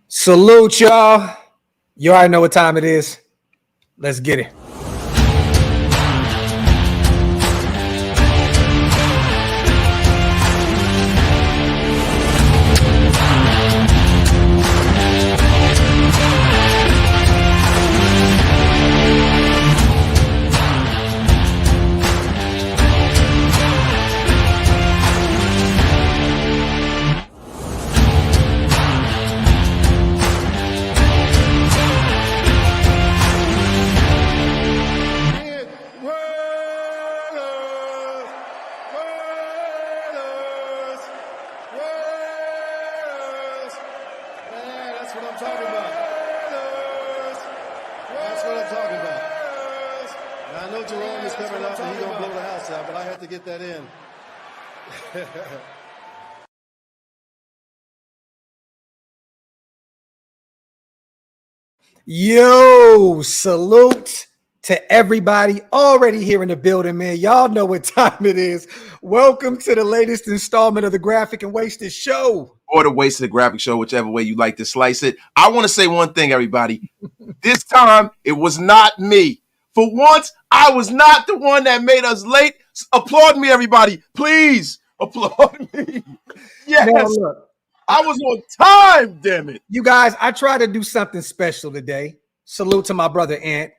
Salute, y'all. You already know what time it is. Let's get it. Yo, salute to everybody already here in the building, man. Y'all know what time it is. Welcome to the latest installment of the Graphic and Wasted Show. Or the Wasted Graphic Show, whichever way you like to slice it. I want to say one thing, everybody. This time, it was not me. For once, I was not the one that made us late. Applaud me, everybody. Please applaud me. Yes. Now, look. I was on time, damn it. You guys, I tried to do something special today. Salute to my brother Ant.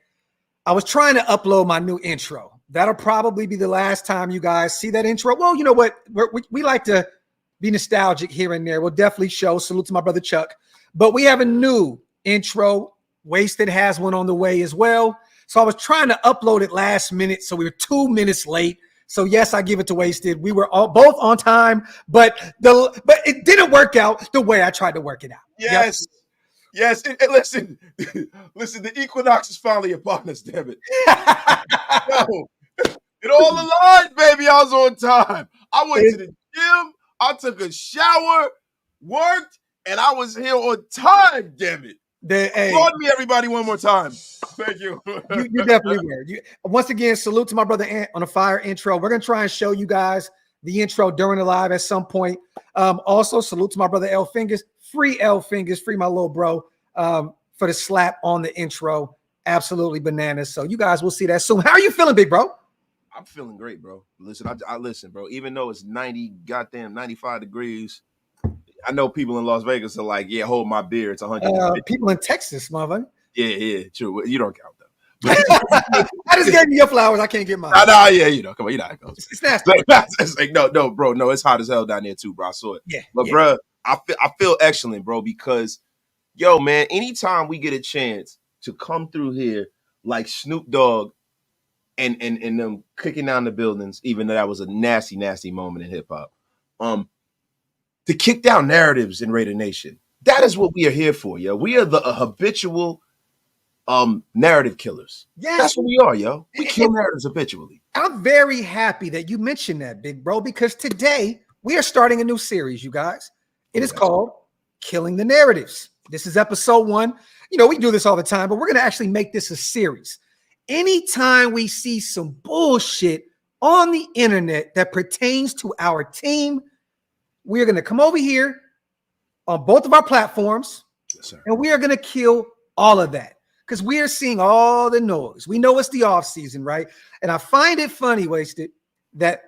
I was trying to upload my new intro. That'll probably be the last time you guys see that intro. Well, you know what? We like to be nostalgic here and there. We'll definitely show. Salute to my brother Chuck. But we have a new intro. Wasted has one on the way as well. So I was trying to upload it last minute. So we were 2 minutes late. So yes, I give it to Wasted. We were all both on time, but it didn't work out the way I tried to work it out. Yes, yes. And listen, the equinox is finally upon us. Damn it! Yo, it all aligned, baby. I was on time. I went to the gym. I took a shower, worked, and I was here on time. Damn it! Applaud me, everybody, one more time. Thank you. You definitely were. Once again, salute to my brother Ant on a fire intro. We're going to try and show you guys the intro during the live at some point. Also, salute to my brother L Fingers. Free L Fingers. Free my little bro for the slap on the intro. Absolutely bananas. So you guys will see that soon. How are you feeling, big bro? I'm feeling great, bro. Listen, I listen, bro. Even though it's 95 degrees, I know people in Las Vegas are like, yeah, hold my beer. It's 100. People in Texas, mother. Yeah, true. You don't count though. I just gave you your flowers. I can't get mine. No, yeah, come on, you know how it goes. It's nasty. It's like, no, bro, no, it's hot as hell down there too, bro. I saw it. Yeah, but bro, I feel excellent, bro, because yo, man, anytime we get a chance to come through here like Snoop Dogg and them kicking down the buildings, even though that was a nasty moment in hip hop, to kick down narratives in Raider Nation. That is what we are here for, yo. We are the habitual narrative killers. Yes. That's what we are, yo. We kill narratives habitually. I'm very happy that you mentioned that, big bro, because today we are starting a new series, you guys. It is called Killing the Narratives. This is episode 1. You know, we do this all the time, but we're going to actually make this a series. Anytime we see some bullshit on the internet that pertains to our team, we are going to come over here on both of our platforms, yes, sir, and we are going to kill all of that because we are seeing all the noise. We know it's the off season, right? And I find it funny, Wasted, that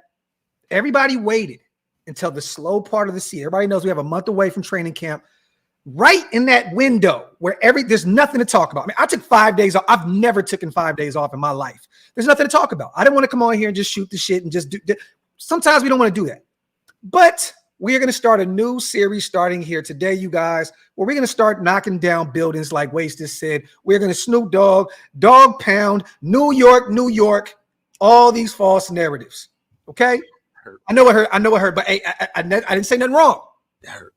everybody waited until the slow part of the season. Everybody knows we have a month away from training camp. Right in that window where there's nothing to talk about. I mean, I took 5 days off. I've never taken 5 days off in my life. There's nothing to talk about. I didn't want to come on here and just shoot the shit and just do. Sometimes we don't want to do that, but we are going to start a new series starting here today, you guys, where we're going to start knocking down buildings like Wasted said. We're going to Snoop Dogg, Dog Pound, New York, all these false narratives. Okay? I know it hurt, but hey, I didn't say nothing wrong. That hurt.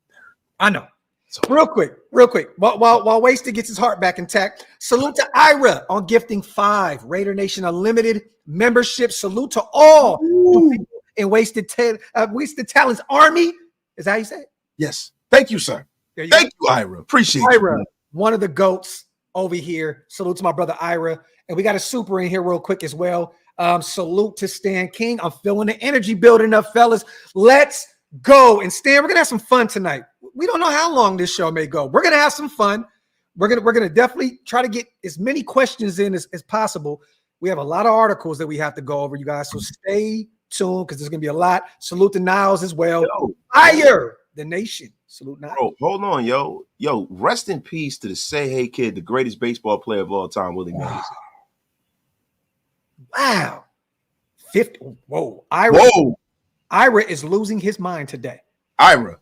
I know. So real quick. While Wasted gets his heart back intact, salute to Ira on gifting 5 Raider Nation Unlimited membership. Salute to all people in Wasted Talents Army. Is that how you say it? Yes. Thank you, sir. Thank you, Ira. Appreciate Ira, you. One of the GOATs over here. Salute to my brother Ira. And we got a super in here real quick as well. Salute to Stan King. I'm feeling the energy building up, fellas. Let's go. And Stan, we're going to have some fun tonight. we don't know how long this show may go. We're gonna have some fun. We're gonna definitely try to get as many questions in as possible. We have a lot of articles that we have to go over, you guys. So stay tuned because there's gonna be a lot. Salute to Niles as well. Fire the nation. Salute Niles. Bro, hold on, yo. Rest in peace to the Say Hey Kid, the greatest baseball player of all time, Willie Mays. Wow. 50. Whoa. Ira is losing his mind today. Ira,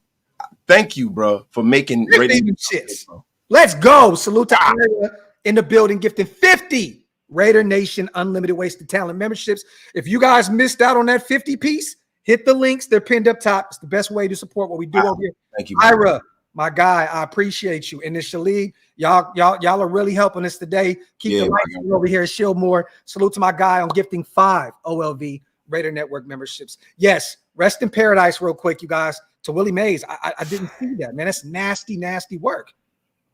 thank you, bro, for making great shits. Let's go. Salute to Ira in the building, gifting 50 Raider Nation Unlimited Wasted Talent memberships. If you guys missed out on that 50 piece, hit the links. They're pinned up top. It's the best way to support what we do over here. Thank you, Ira, my guy. I appreciate you. In this league, y'all are really helping us today. Keep the lights on over here at Shieldmore. Salute to my guy on gifting 5 OLV Raider Network memberships. Yes, rest in paradise real quick, you guys. To Willie Mays, I didn't see that, man. That's nasty, nasty work.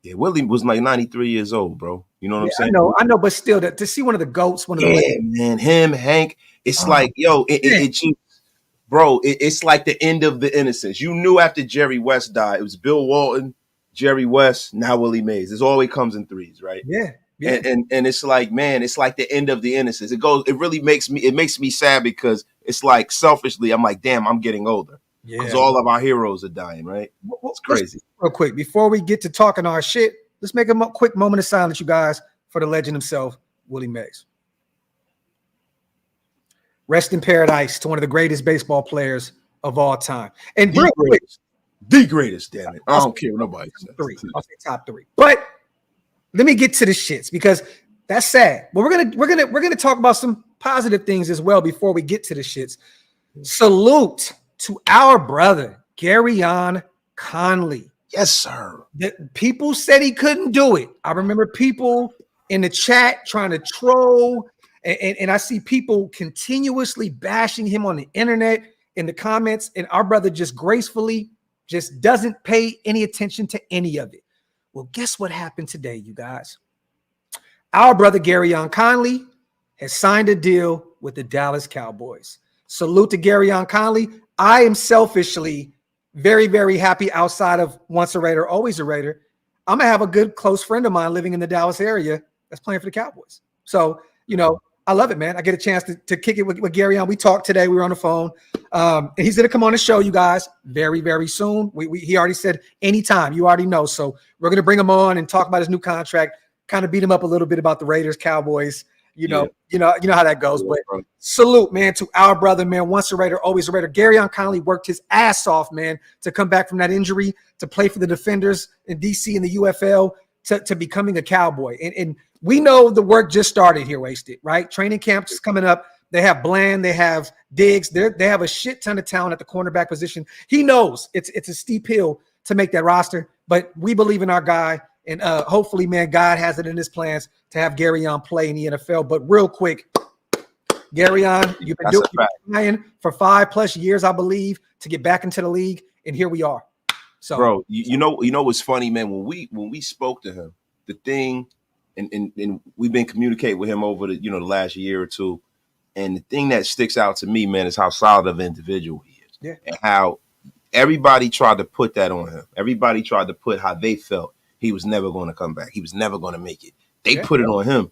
Yeah, Willie was like 93 years old, bro. You know what I'm saying? I know, but still, to see one of the GOATs, one of the man, him, Hank, it's like, yo, it's like the end of the innocence. You knew after Jerry West died, it was Bill Walton, Jerry West, now Willie Mays. It always comes in threes, right? Yeah. And it's like, man, it's like the end of the innocence. It really makes me sad because it's like selfishly, I'm like, damn, I'm getting older. Because all of our heroes are dying, right? It's crazy. Real quick, before we get to talking our shit, let's make a quick moment of silence, you guys, for the legend himself, Willie Mays. Rest in paradise to one of the greatest baseball players of all time. And the greatest, damn it. I don't care what nobody says. I'll say top 3. But let me get to the shits because that's sad. But we're gonna talk about some positive things as well before we get to the shits. Salute to our brother, Garyon Conley. Yes, sir. People said he couldn't do it. I remember people in the chat trying to troll, and I see people continuously bashing him on the internet in the comments, and our brother just gracefully just doesn't pay any attention to any of it. Well, guess what happened today, you guys? Our brother Garyon Conley has signed a deal with the Dallas Cowboys. Salute to Garyon Conley. I am selfishly very, very happy outside of once a Raider, always a Raider. I'm going to have a good close friend of mine living in the Dallas area that's playing for the Cowboys. So, I love it, man. I get a chance to kick it with Garyon. We talked today. We were on the phone. And he's going to come on the show, you guys, very, very soon. He already said anytime. You already know. So we're going to bring him on and talk about his new contract, kind of beat him up a little bit about the Raiders, Cowboys. You know how that goes. But salute, man, to our brother, man. Once a Raider, always a Raider. Garyon Conley worked his ass off, man, to come back from that injury, to play for the Defenders in DC and the UFL, to becoming a Cowboy. And we know the work just started here, Wasted, right? Training camp is coming up. They have Bland, they have Diggs, they have a shit ton of talent at the cornerback position. He knows it's a steep hill to make that roster, but we believe in our guy. And hopefully, man, God has it in his plans to have Garyon play in the NFL. But real quick, Garyon, you've been trying for 5+ years, I believe, to get back into the league, and here we are. So, bro, you know what's funny, man? When we spoke to him, the thing, and we've been communicating with him over the last year or two, and the thing that sticks out to me, man, is how solid of an individual he is, and how everybody tried to put that on him. Everybody tried to put how they felt. He was never going to come back. He was never going to make it. They put it on him,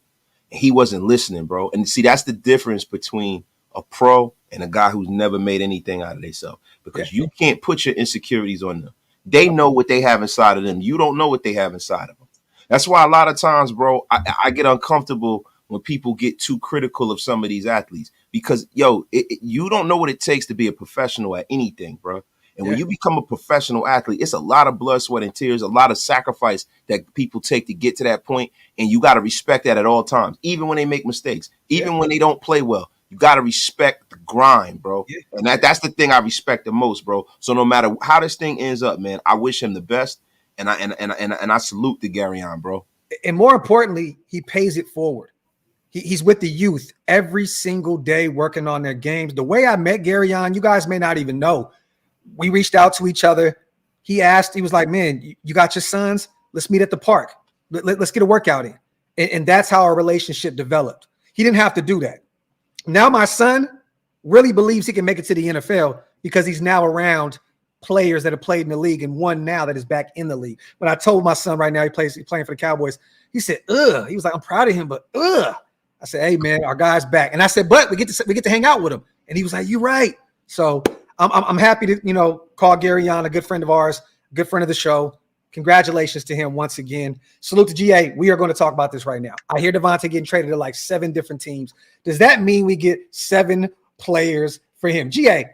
and he wasn't listening, bro. And see, that's the difference between a pro and a guy who's never made anything out of themselves, because you can't put your insecurities on them. They know what they have inside of them. You don't know what they have inside of them. That's why a lot of times, bro, I get uncomfortable when people get too critical of some of these athletes, because, you don't know what it takes to be a professional at anything, bro. And when you become a professional athlete, it's a lot of blood, sweat, and tears, a lot of sacrifice that people take to get to that point. And you got to respect that at all times, even when they make mistakes, even when they don't play well. You got to respect the grind, bro. And that's the thing I respect the most, bro. So no matter how this thing ends up, man, I wish him the best. And I salute the Garyon, bro. And more importantly, he pays it forward. He's with the youth every single day working on their games. The way I met Garyon, you guys may not even know. We reached out to each other. He was like, man, you got your sons? Let's meet at the park. Let's get a workout in. And that's how our relationship developed. He didn't have to do that. Now my son really believes he can make it to the NFL because he's now around players that have played in the league and one now that is back in the league. When I told my son right now he's playing for the Cowboys, he said, ugh. He was like, I'm proud of him, but ugh. I said, hey, man, our guy's back. And I said, but we get to hang out with him. And he was like, you're right. So I'm happy to, call Gary on, a good friend of ours, good friend of the show. Congratulations to him once again. Salute to GA. We are going to talk about this right now. I hear Devontae getting traded to like 7 different teams. Does that mean we get 7 players for him? GA,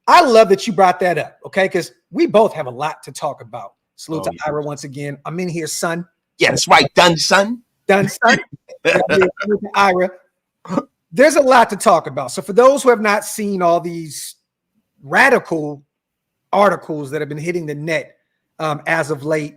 I love that you brought that up, okay? Because we both have a lot to talk about. Salute to Ira once again. I'm in here, son. Yeah, that's right. Done, son. Done, son. Ira. There's a lot to talk about. So for those who have not seen all these radical articles that have been hitting the net as of late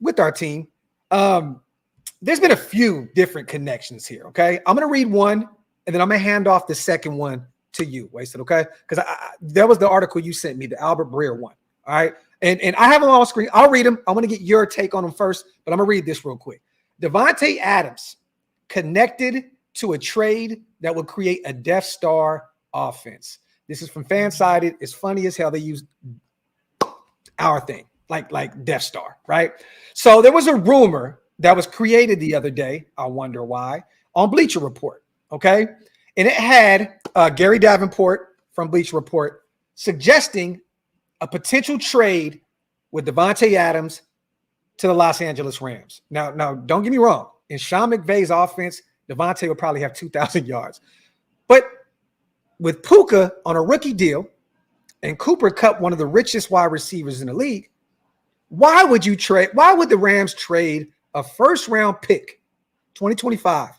with our team, there's been a few different connections here, okay? I'm going to read one, and then I'm going to hand off the second one to you, Wasted, okay? Because that was the article you sent me, the Albert Breer one, all right? And I have them on screen. I'll read them. I want to get your take on them first, but I'm going to read this real quick. Davante Adams connected to a trade that would create a Death Star offense. This is from Fansided. It's funny as hell. They use our thing, like Death Star, right? So there was a rumor that was created the other day, I wonder why, on Bleacher Report, okay? And it had Gary Davenport from Bleacher Report suggesting a potential trade with Davante Adams to the Los Angeles Rams. Now, don't get me wrong. In Sean McVay's offense, Davante would probably have 2,000 yards. But with Puka on a rookie deal and Cooper Kupp, one of the richest wide receivers in the league, why would the Rams trade a first-round pick, 2025,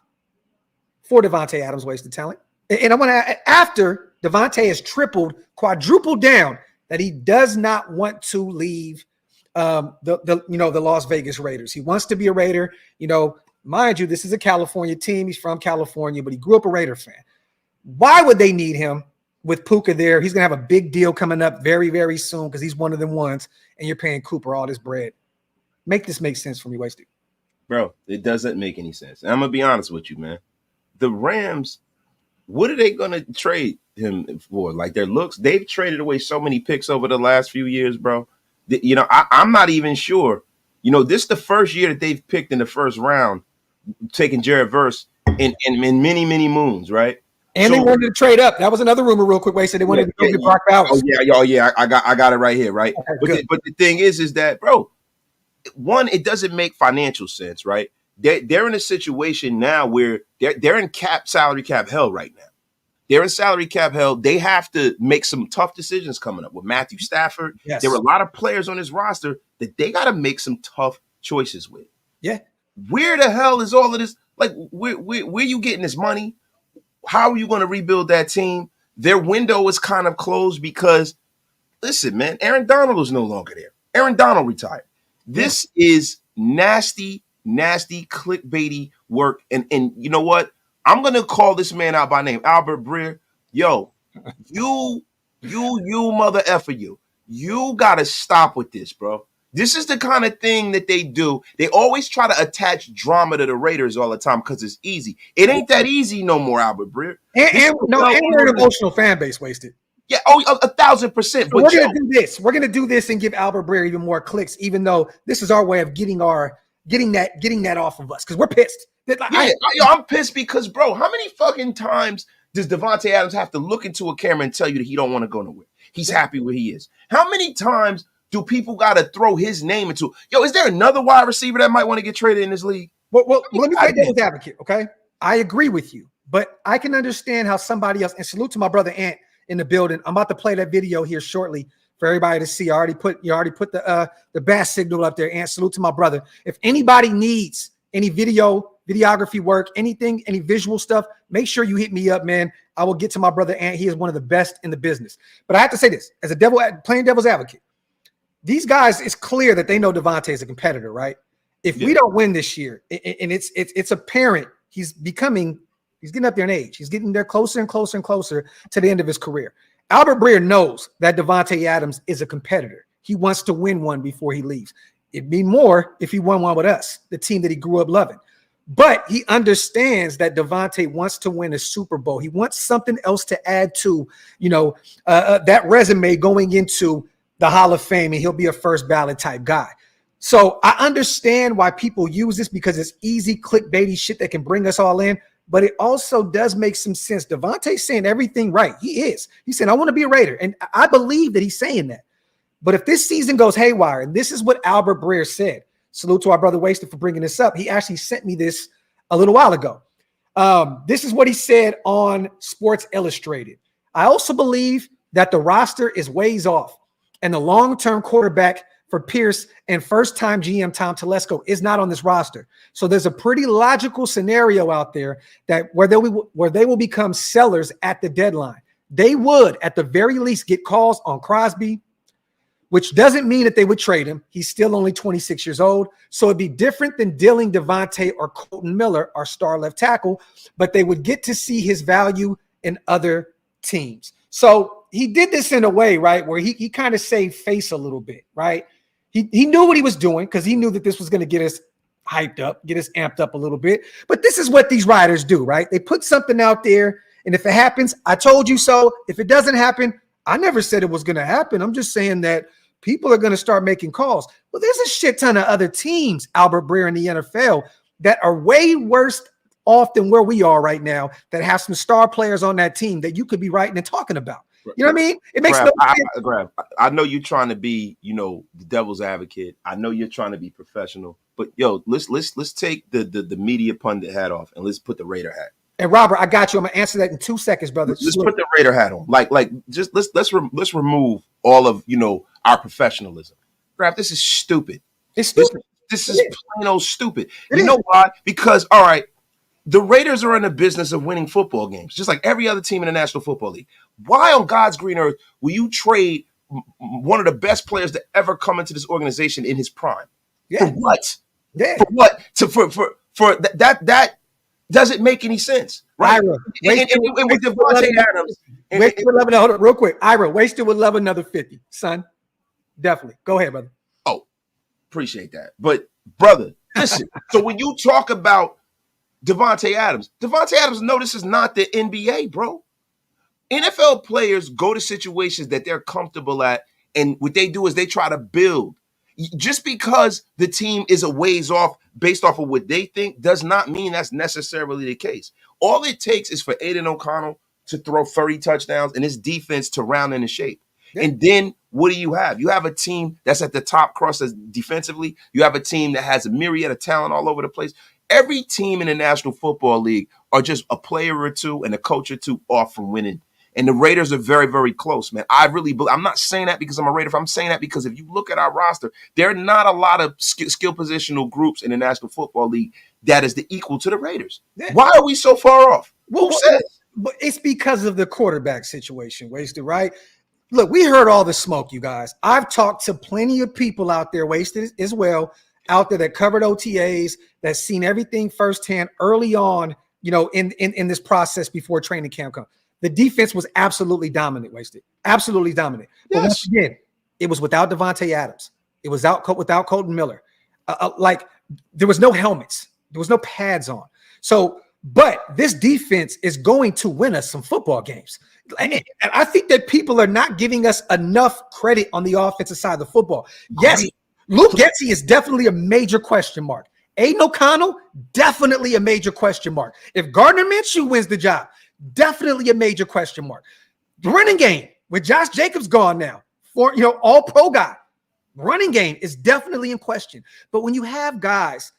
for Davante Adams' wasted talent? And I want to, after Davante has quadrupled down that he does not want to leave the Las Vegas Raiders. He wants to be a Raider. Mind you, this is a California team. He's from California, but he grew up a Raider fan. Why would they need him with Puka there? He's going to have a big deal coming up very, very soon because he's one of them ones, and you're paying Cooper all this bread. Make this make sense for me, Wasted. Bro, it doesn't make any sense. And I'm going to be honest with you, man. The Rams, what are they going to trade him for? Like their looks? They've traded away so many picks over the last few years, bro. I'm not even sure. This is the first year that they've picked in the first round, taking Jared Verse in many, many moons, right? And they wanted to trade up. That was another rumor real quick. They said they wanted to go get Brock Bowers. Oh, yeah. I got it right here, right? Okay, but the thing is that, bro, one, it doesn't make financial sense, right? They're in a situation now where they're in salary cap hell right now. They're in salary cap hell. They have to make some tough decisions coming up with Matthew Stafford. Yes. There were a lot of players on this roster that they got to make some tough choices with. Yeah. Where the hell is all of this? Like, where are you getting this money? How are you going to rebuild that team? Their window is kind of closed because, listen, man, Aaron Donald is no longer there. Aaron Donald retired. This is nasty clickbaity work. And you know what? I'm going to call this man out by name, Albert Breer. Yo, you mother effer you. You got to stop with this, bro. This is the kind of thing that they do. They always try to attach drama to the Raiders all the time because it's easy. It ain't that easy no more, Albert Breer. And we're an emotional fan base, Wasted. Yeah, 1,000%. So we're going to do this. We're going to do this and give Albert Breer even more clicks, even though this is our way of getting that off of us because we're pissed. I'm pissed because, bro, how many fucking times does Davante Adams have to look into a camera and tell you that he don't want to go nowhere? He's happy where he is. How many times do people got to throw his name into? Yo, is there another wide receiver that might want to get traded in this league? Well, let me play devil's advocate, okay? I agree with you, but I can understand how somebody else, and salute to my brother Ant in the building. I'm about to play that video here shortly for everybody to see. You already put the bass signal up there. Ant, salute to my brother. If anybody needs any videography work, anything, any visual stuff, make sure you hit me up, man. I will get to my brother Ant. He is one of the best in the business. But I have to say this, as playing devil's advocate, these guys, it's clear that they know Davante is a competitor, right? If we don't win this year, and it's apparent he's getting up there in age. He's getting there closer and closer and closer to the end of his career. Albert Breer knows that Davante Adams is a competitor. He wants to win one before he leaves. It'd be more if he won one with us, the team that he grew up loving. But he understands that Davante wants to win a Super Bowl. He wants something else to add to, that resume going into, the Hall of Fame and he'll be a first ballot type guy. So I understand why people use this because it's easy clickbaity shit that can bring us all in, but it also does make some sense. Devontae's saying everything right. He is. He's saying, I want to be a Raider. And I believe that he's saying that. But if this season goes haywire, and this is what Albert Breer said, salute to our brother Wasted for bringing this up. He actually sent me this a little while ago. This is what he said on Sports Illustrated. I also believe that the roster is ways off, and the long-term quarterback for Pierce and first-time GM Tom Telesco is not on this roster. So there's a pretty logical scenario out there that where they will become sellers at the deadline. They would, at the very least, get calls on Crosby, which doesn't mean that they would trade him. He's still only 26 years old. So it'd be different than dealing Devontae or Colton Miller, our star left tackle, but they would get to see his value in other teams. So he did this in a way, right, where he kind of saved face a little bit, right? He knew what he was doing because he knew that this was going to get us hyped up, get us amped up a little bit. But this is what these writers do, right? They put something out there, and if it happens, I told you so. If it doesn't happen, I never said it was going to happen. I'm just saying that people are going to start making calls. Well, there's a shit ton of other teams, Albert Breer in the NFL, that are way worse off than where we are right now, that have some star players on that team that you could be writing and talking about. You know what I mean? It makes no sense. Graphk, I know you're trying to be, the devil's advocate. I know you're trying to be professional, but yo, let's take the media pundit hat off and let's put the Raider hat. And Robert, I got you. I'm gonna answer that in 2 seconds, brother. Let's put the Raider hat on. Just let's remove all of our professionalism. Graphk, this is stupid. It's stupid. This is plain old stupid. You know why? Because all right, the Raiders are in the business of winning football games, just like every other team in the National Football League. Why on God's green earth will you trade one of the best players to ever come into this organization in his prime? Yeah. For what? Yeah. For what? For that doesn't make any sense, right? Ira, and with Devontae Adams. Wasted would love hold up real quick. Ira, Wasted would love another 50, son. Definitely. Go ahead, brother. Oh, appreciate that. But brother, listen. So when you talk about Devontae Adams, no, this is not the NBA, bro. NFL players go to situations that they're comfortable at, and what they do is they try to build. Just because the team is a ways off based off of what they think does not mean that's necessarily the case. All it takes is for Aiden O'Connell to throw 30 touchdowns and his defense to round into shape. Yeah. And then what do you have? You have a team that's at the top cross defensively. You have a team that has a myriad of talent all over the place. Every team in the National Football League are just a player or two and a coach or two off from winning. And the Raiders are very, very close, man. I'm not saying that because I'm a Raider. I'm saying that because if you look at our roster, there are not a lot of skill positional groups in the National Football League that is the equal to the Raiders. Yeah. Why are we so far off? Who says? But it's because of the quarterback situation, Wasted, right? Look, we heard all the smoke, you guys. I've talked to plenty of people out there, Wasted as well, out there that covered OTAs, that's seen everything firsthand early on, in this process before training camp comes. The defense was absolutely dominant, Wasted. Absolutely dominant. Yes. But once again, it was without Devontae Adams. It was without Colton Miller. There was no helmets. There was no pads on. So, but this defense is going to win us some football games. And I think that people are not giving us enough credit on the offensive side of the football. Yes, Luke Getsy is definitely a major question mark. Aiden O'Connell, definitely a major question mark. If Gardner Minshew wins the job, definitely a major question mark. The running game with Josh Jacobs gone now, for all pro guy, running game is definitely in question. But when you have guys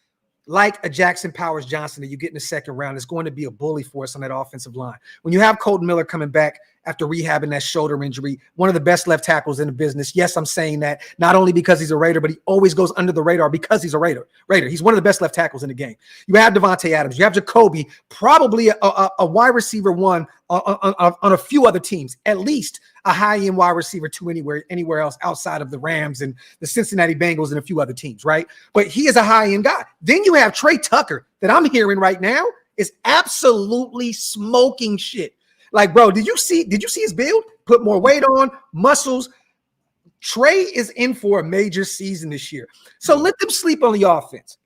like a Jackson Powers Johnson that you get in the second round, is going to be a bully for us on that offensive line. When you have Colton Miller coming back after rehabbing that shoulder injury, one of the best left tackles in the business. Yes, I'm saying that not only because he's a Raider, but he always goes under the radar because he's a Raider. He's one of the best left tackles in the game. You have Devontae Adams. You have Jacoby, probably a wide receiver one on a few other teams, at least a high-end wide receiver two anywhere else outside of the Rams and the Cincinnati Bengals and a few other teams, right? But he is a high-end guy. Then you have Trey Tucker that I'm hearing right now is absolutely smoking shit. Like, bro, did you see his build? Put more weight on, muscles. Trey is in for a major season this year. So let them sleep on the offense.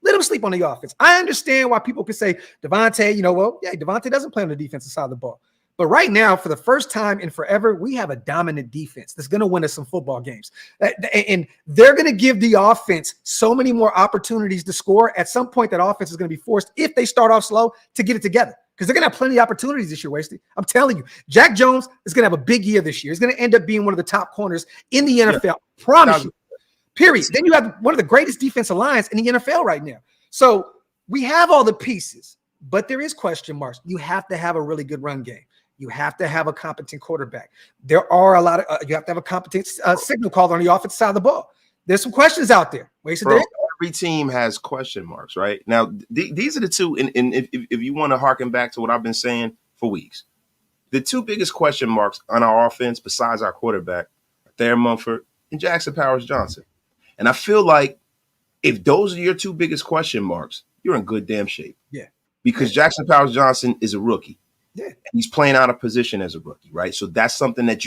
I understand why people could say, Devontae, Devontae doesn't play on the defensive side of the ball. But right now, for the first time in forever, we have a dominant defense that's going to win us some football games. And they're going to give the offense so many more opportunities to score. At some point, that offense is going to be forced, if they start off slow, to get it together. Because they're going to have plenty of opportunities this year, Wasted. I'm telling you, Jack Jones is going to have a big year this year. He's going to end up being one of the top corners in the NFL. Yeah. Promise you. Period. Then you have one of the greatest defensive lines in the NFL right now. So we have all the pieces, but there is question marks. You have to have a really good run game. You have to have a competent quarterback. There are a lot of you have to have a competent signal caller on the offensive side of the ball. There's some questions out there. Bro, every team has question marks, right? Now, these are the two, and if you want to harken back to what I've been saying for weeks, the two biggest question marks on our offense, besides our quarterback, are Thayer Munford and Jackson Powers-Johnson. And I feel like if those are your two biggest question marks, you're in good damn shape. Yeah. Because Jackson Powers-Johnson is a rookie. Yeah. He's playing out of position as a rookie, right? So that's something that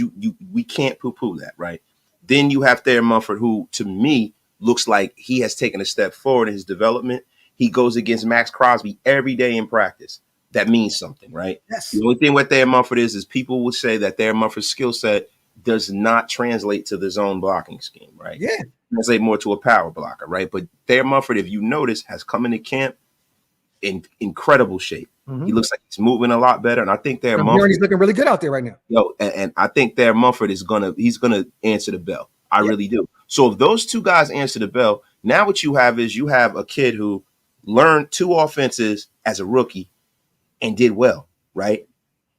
we can't poo-poo that, right? Then you have Thayer Munford, who to me looks like he has taken a step forward in his development. He goes against Max Crosby every day in practice. That means something, right? Yes. The only thing with Thayer Munford is people will say that Thayer Munford's skill set does not translate to the zone blocking scheme, right? Yeah. Translate more to a power blocker, right? But Thayer Munford, if you notice, has come into camp in incredible shape. Mm-hmm. He looks like he's moving a lot better, and I think Thayer Munford, he's looking really good out there right now. And I think Thayer Munford he's gonna answer the bell. I really do. So if those two guys answer the bell, now what you have is you have a kid who learned two offenses as a rookie and did well, right?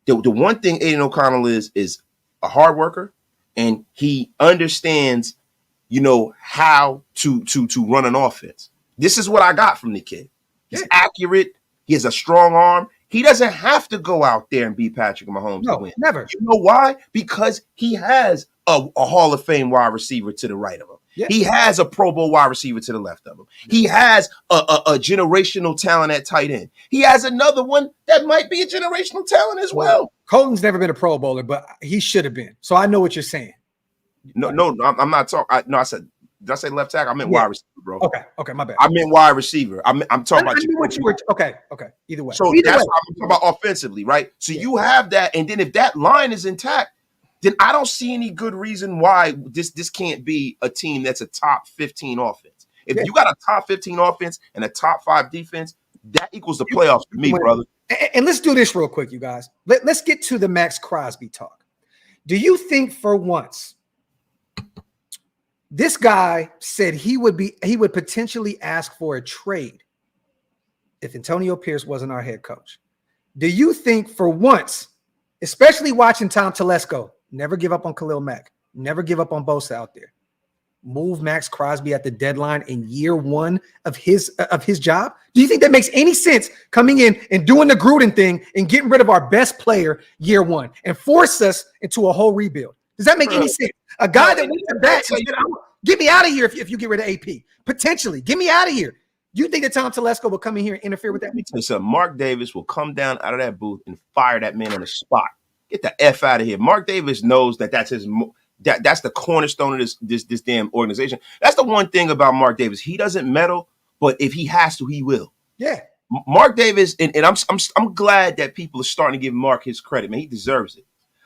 The one thing Aiden O'Connell is a hard worker, and he understands, how to run an offense. This is what I got from the kid. He's accurate. He has a strong arm. He doesn't have to go out there and beat Patrick Mahomes to win. Never. You know why? Because he has a Hall of Fame wide receiver to the right of him. Yeah. He has a Pro Bowl wide receiver to the left of him. He has a generational talent at tight end. He has another one that might be a generational talent as well. Colton's never been a Pro Bowler, but he should have been. So I know what you're saying. No, I'm not talking. I said, did I say left tackle? I meant wide receiver, bro. Okay, my bad. I meant wide receiver. I'm talking about what you were. Okay. Either way. So that's what I'm talking about offensively, right? So you have that, and then if that line is intact, then I don't see any good reason why this can't be a team that's a top 15 offense. If you got a top 15 offense and a top 5 defense, that equals the playoffs for me, brother. And let's do this real quick, you guys. Let's get to the Max Crosby talk. Do you think for once this guy said he would potentially ask for a trade if Antonio Pierce wasn't our head coach? Do you think for once, especially watching Tom Telesco, never give up on Khalil Mack, never give up on Bosa out there, move Max Crosby at the deadline in year one of his job? Do you think that makes any sense, coming in and doing the Gruden thing and getting rid of our best player year one and force us into a whole rebuild? Does that make any sense? A guy that went to bat and said, get me out of here if you get rid of AP. Potentially, get me out of here. Do you think that Tom Telesco will come in here and interfere with that? Let me tell you something. Mark Davis will come down out of that booth and fire that man on the spot. Get the F out of here. Mark Davis knows that's the cornerstone of this damn organization. That's the one thing about Mark Davis. He doesn't meddle, but if he has to, he will. Yeah. Mark Davis, and I'm glad that people are starting to give Mark his credit, man. He deserves it.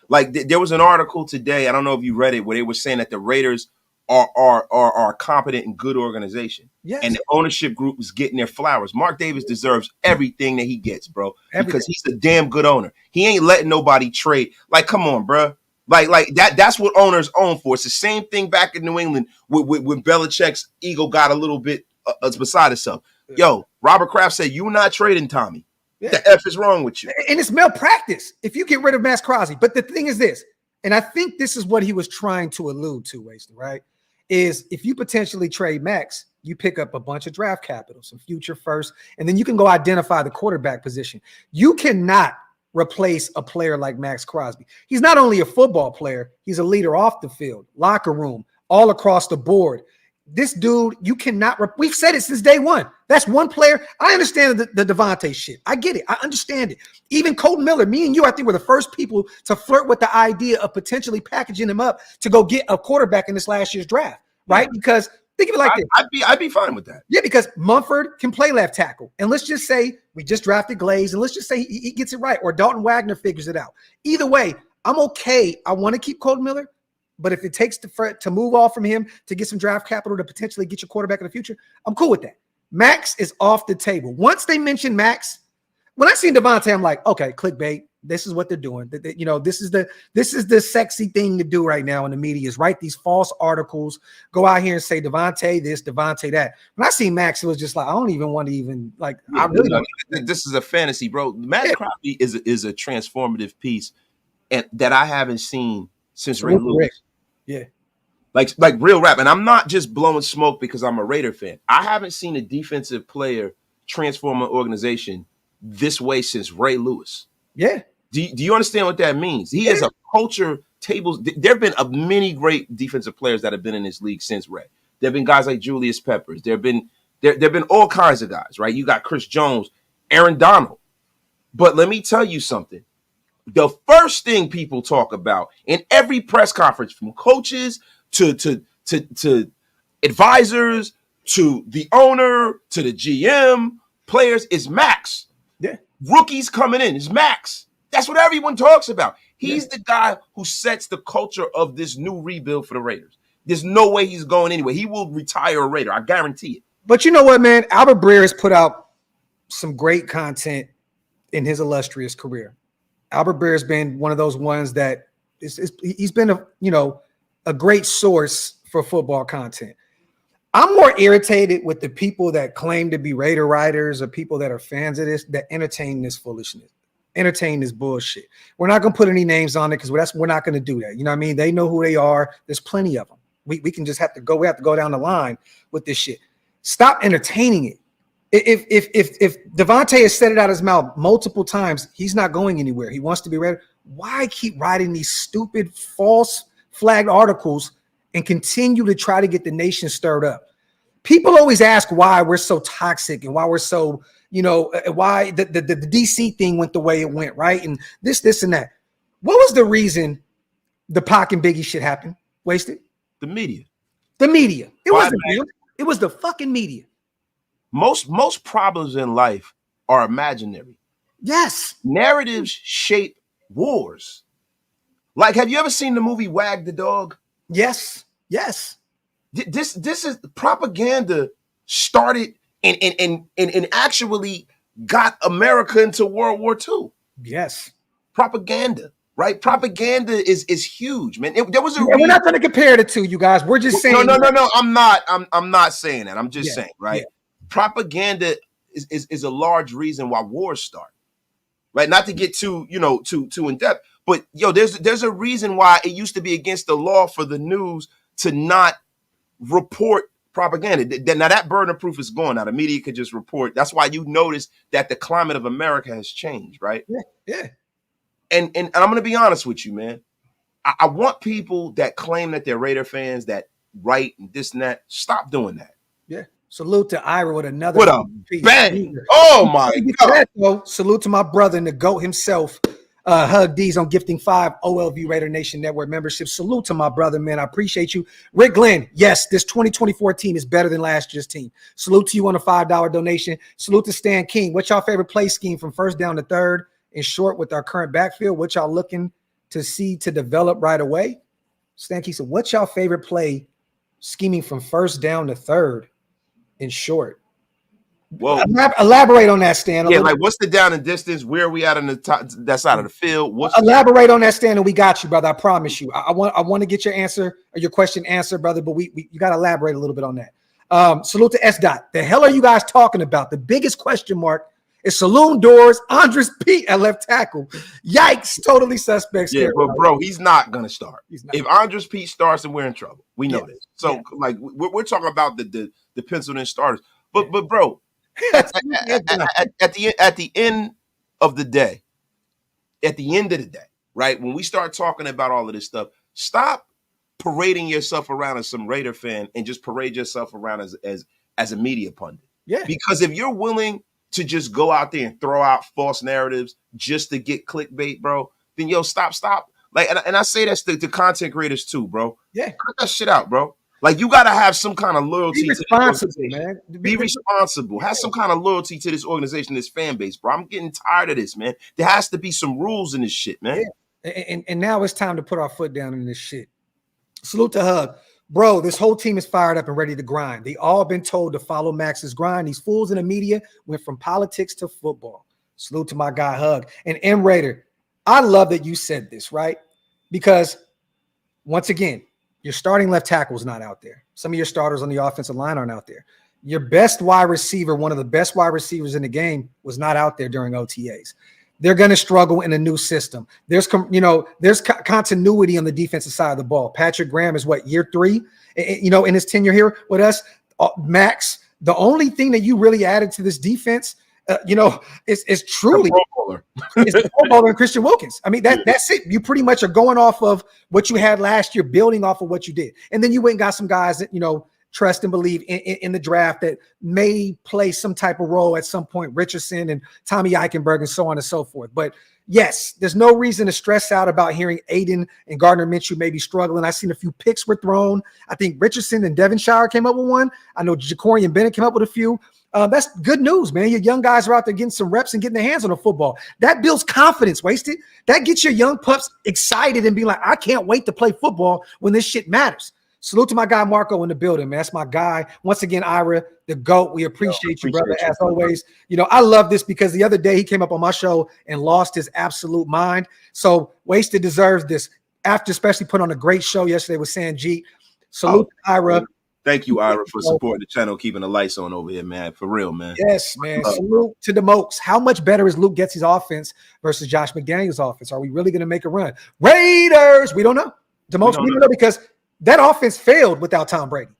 Like there was an article today, I don't know if you read it, where they were saying that the Raiders are a competent and good organization. Yes. And the ownership group is getting their flowers. Mark Davis deserves everything that he gets, bro. Because he's a damn good owner. He ain't letting nobody trade. Like, come on, bro. Like that's what owners own for. It's the same thing back in New England when Belichick's ego got a little bit beside itself. Yo, Robert Kraft said, "You're not trading Tommy. Yeah. The F is wrong with you." And it's malpractice if you get rid of Max Crosby. But the thing is this, and I think this is what he was trying to allude to, Wasted, right? Is if you potentially trade Max, you pick up a bunch of draft capital, some future first, and then you can go identify the quarterback position. You cannot replace a player like Max Crosby. He's not only a football player, he's a leader off the field, locker room, all across the board. This dude, you cannot, we've said it since day one. That's one player. I understand the Devontae shit. I get it. I understand it. Even Colton Miller, me and you, I think were the first people to flirt with the idea of potentially packaging him up to go get a quarterback in this last year's draft, right? Because Think of it like this. I'd be fine with that. Yeah, because Mumford can play left tackle. And let's just say we just drafted Glaze, and let's just say he gets it right, or Dalton Wagner figures it out. Either way, I'm okay. I want to keep Colton Miller, but if it takes to move off from him to get some draft capital to potentially get your quarterback in the future, I'm cool with that. Max is off the table. Once they mention Max, when I seen Devontae, I'm like, okay, clickbait. This is what they're doing. This is the sexy thing to do right now in the media is write these false articles, go out here and say Devontae this, Devontae that. When I see Max, it was just like, I don't even want to even like. Yeah, I really don't. This is a fantasy, bro. Matt Crosby is a transformative piece, and that I haven't seen since Ray Lewis. Yeah, like real rap. And I'm not just blowing smoke because I'm a Raider fan. I haven't seen a defensive player transform an organization this way since Ray Lewis. Yeah. Do you understand what that means? He is a culture tables. There have been many great defensive players that have been in this league since Ray. There have been guys like Julius Peppers. There have been all kinds of guys, right? You got Chris Jones, Aaron Donald. But let me tell you something. The first thing people talk about in every press conference, from coaches to advisors to the owner to the GM, players, is Max. Yeah. Rookies coming in is Max. That's what everyone talks about. He's the guy who sets the culture of this new rebuild for the Raiders. There's no way he's going anywhere. He will retire a Raider. I guarantee it. But you know what, man? Albert Breer has put out some great content in his illustrious career. Albert Breer has been one of those ones that he's been a great source for football content. I'm more irritated with the people that claim to be Raider writers or people that are fans of this that entertain this foolishness. Entertain this bullshit. We're not going to put any names on it because we're not going to do that. You know what I mean? They know who they are. There's plenty of them. We can just have to go down the line with this shit. Stop entertaining it. If Devontae has said it out of his mouth multiple times, he's not going anywhere. He wants to be ready. Why keep writing these stupid false flagged articles and continue to try to get the nation stirred up? People always ask why we're so toxic and why we're so, why the DC thing went the way it went, right? And this and that. What was the reason the Pac and Biggie shit happened? Wasted? The media. The media. It wasn't real. It was the fucking media. Most problems in life are imaginary. Yes. Narratives shape wars. Like, have you ever seen the movie Wag the Dog? Yes. Yes. This is propaganda started and actually got America into World War II. Yes. Propaganda, right? Propaganda is huge, man. There was a we're not going to compare the two, you guys. We're just saying. No. I'm not saying that. I'm just saying, right? Yeah. Propaganda is a large reason why wars start, right? Not to get too in depth, but there's a reason why it used to be against the law for the news to not report propaganda. Now that burden of proof is gone. Now the media could just report. That's why you notice that the climate of America has changed, right? Yeah. And I'm going to be honest with you, man. I want people that claim that they're Raider fans that write and this and that. Stop doing that. Yeah. Salute to Ira with another. What a bang. Oh, my God. Salute to my brother and the GOAT himself. Hug D's on gifting 5 OLV Raider Nation Network membership. Salute to my brother, man. I appreciate you. Rick Glenn, yes, this 2024 team is better than last year's team. Salute to you on a $5 donation. Salute to Stan King. What's y'all favorite play scheme from first down to third? In short, with our current backfield, what y'all looking to see to develop right away? Stan King said, what's y'all favorite play scheming from first down to third? In short. Well, elaborate on that, Stan. Yeah, like what's the down and distance? Where are we at on the top, that side of the field? Elaborate on that, Stan, and we got you, brother. I promise you. I want to get your answer or your question answered, brother. But you got to elaborate a little bit on that. Salute to S. Dot. The hell are you guys talking about? The biggest question mark is Saloon Doors, Andres Pete at left tackle. Yikes! Totally suspect. Yeah, but bro, he's not gonna start. If Andres Pete starts, then we're in trouble. We know this. So like we're talking about the penciled in starters. But bro. At the end of the day, right? When we start talking about all of this stuff, stop parading yourself around as some Raider fan and just parade yourself around as a media pundit. Yeah. Because if you're willing to just go out there and throw out false narratives just to get clickbait, bro, then stop. Like, and I say that to content creators too, bro. Yeah. Cut that shit out, bro. Like, you got to have some kind of loyalty. Be responsible, man. Be responsible. Have some kind of loyalty to this organization, this fan base, bro. I'm getting tired of this, man. There has to be some rules in this shit, man. Yeah. And now it's time to put our foot down in this shit. Salute to Hug. Bro, this whole team is fired up and ready to grind. They all been told to follow Max's grind. These fools in the media went from politics to football. Salute to my guy, Hug. And M. Raider, I love that you said this, right? Because, once again, your starting left tackle is not out there. Some of your starters on the offensive line aren't out there. Your best wide receiver, one of the best wide receivers in the game, was not out there during OTAs. They're going to struggle in a new system. There's continuity on the defensive side of the ball. Patrick Graham is year 3, in his tenure here with us. Max, the only thing that you really added to this defense, is truly is the Pro Bowler and Christian Wilkins. I mean, that's it. You pretty much are going off of what you had last year, building off of what you did. And then you went and got some guys that, trust and believe in the draft that may play some type of role at some point, Richardson and Tommy Eichenberg and so on and so forth. But yes, there's no reason to stress out about hearing Aiden and Gardner Minshew maybe struggling. I've seen a few picks were thrown. I think Richardson and Devonshire came up with one. I know Jacorian Bennett came up with a few. That's good news, man. Your young guys are out there getting some reps and getting their hands on the football. That builds confidence, Wasted. That gets your young pups excited and be like, I can't wait to play football when this shit matters. Salute to my guy Marco in the building, man. That's my guy. Once again, Ira, the GOAT. We appreciate you, brother, as always. I love this because the other day he came up on my show and lost his absolute mind. So Wasted deserves this after especially putting on a great show yesterday with Sanjit. Salute to Ira. Man. Thank you, Ira, for supporting the channel, keeping the lights on over here, man. For real, man. Yes, man. Salute to the Mokes. How much better is Luke Getsy's offense versus Josh McDaniels' offense? Are we really going to make a run? Raiders, we don't know. The Mokes, we don't know because that offense failed without Tom Brady.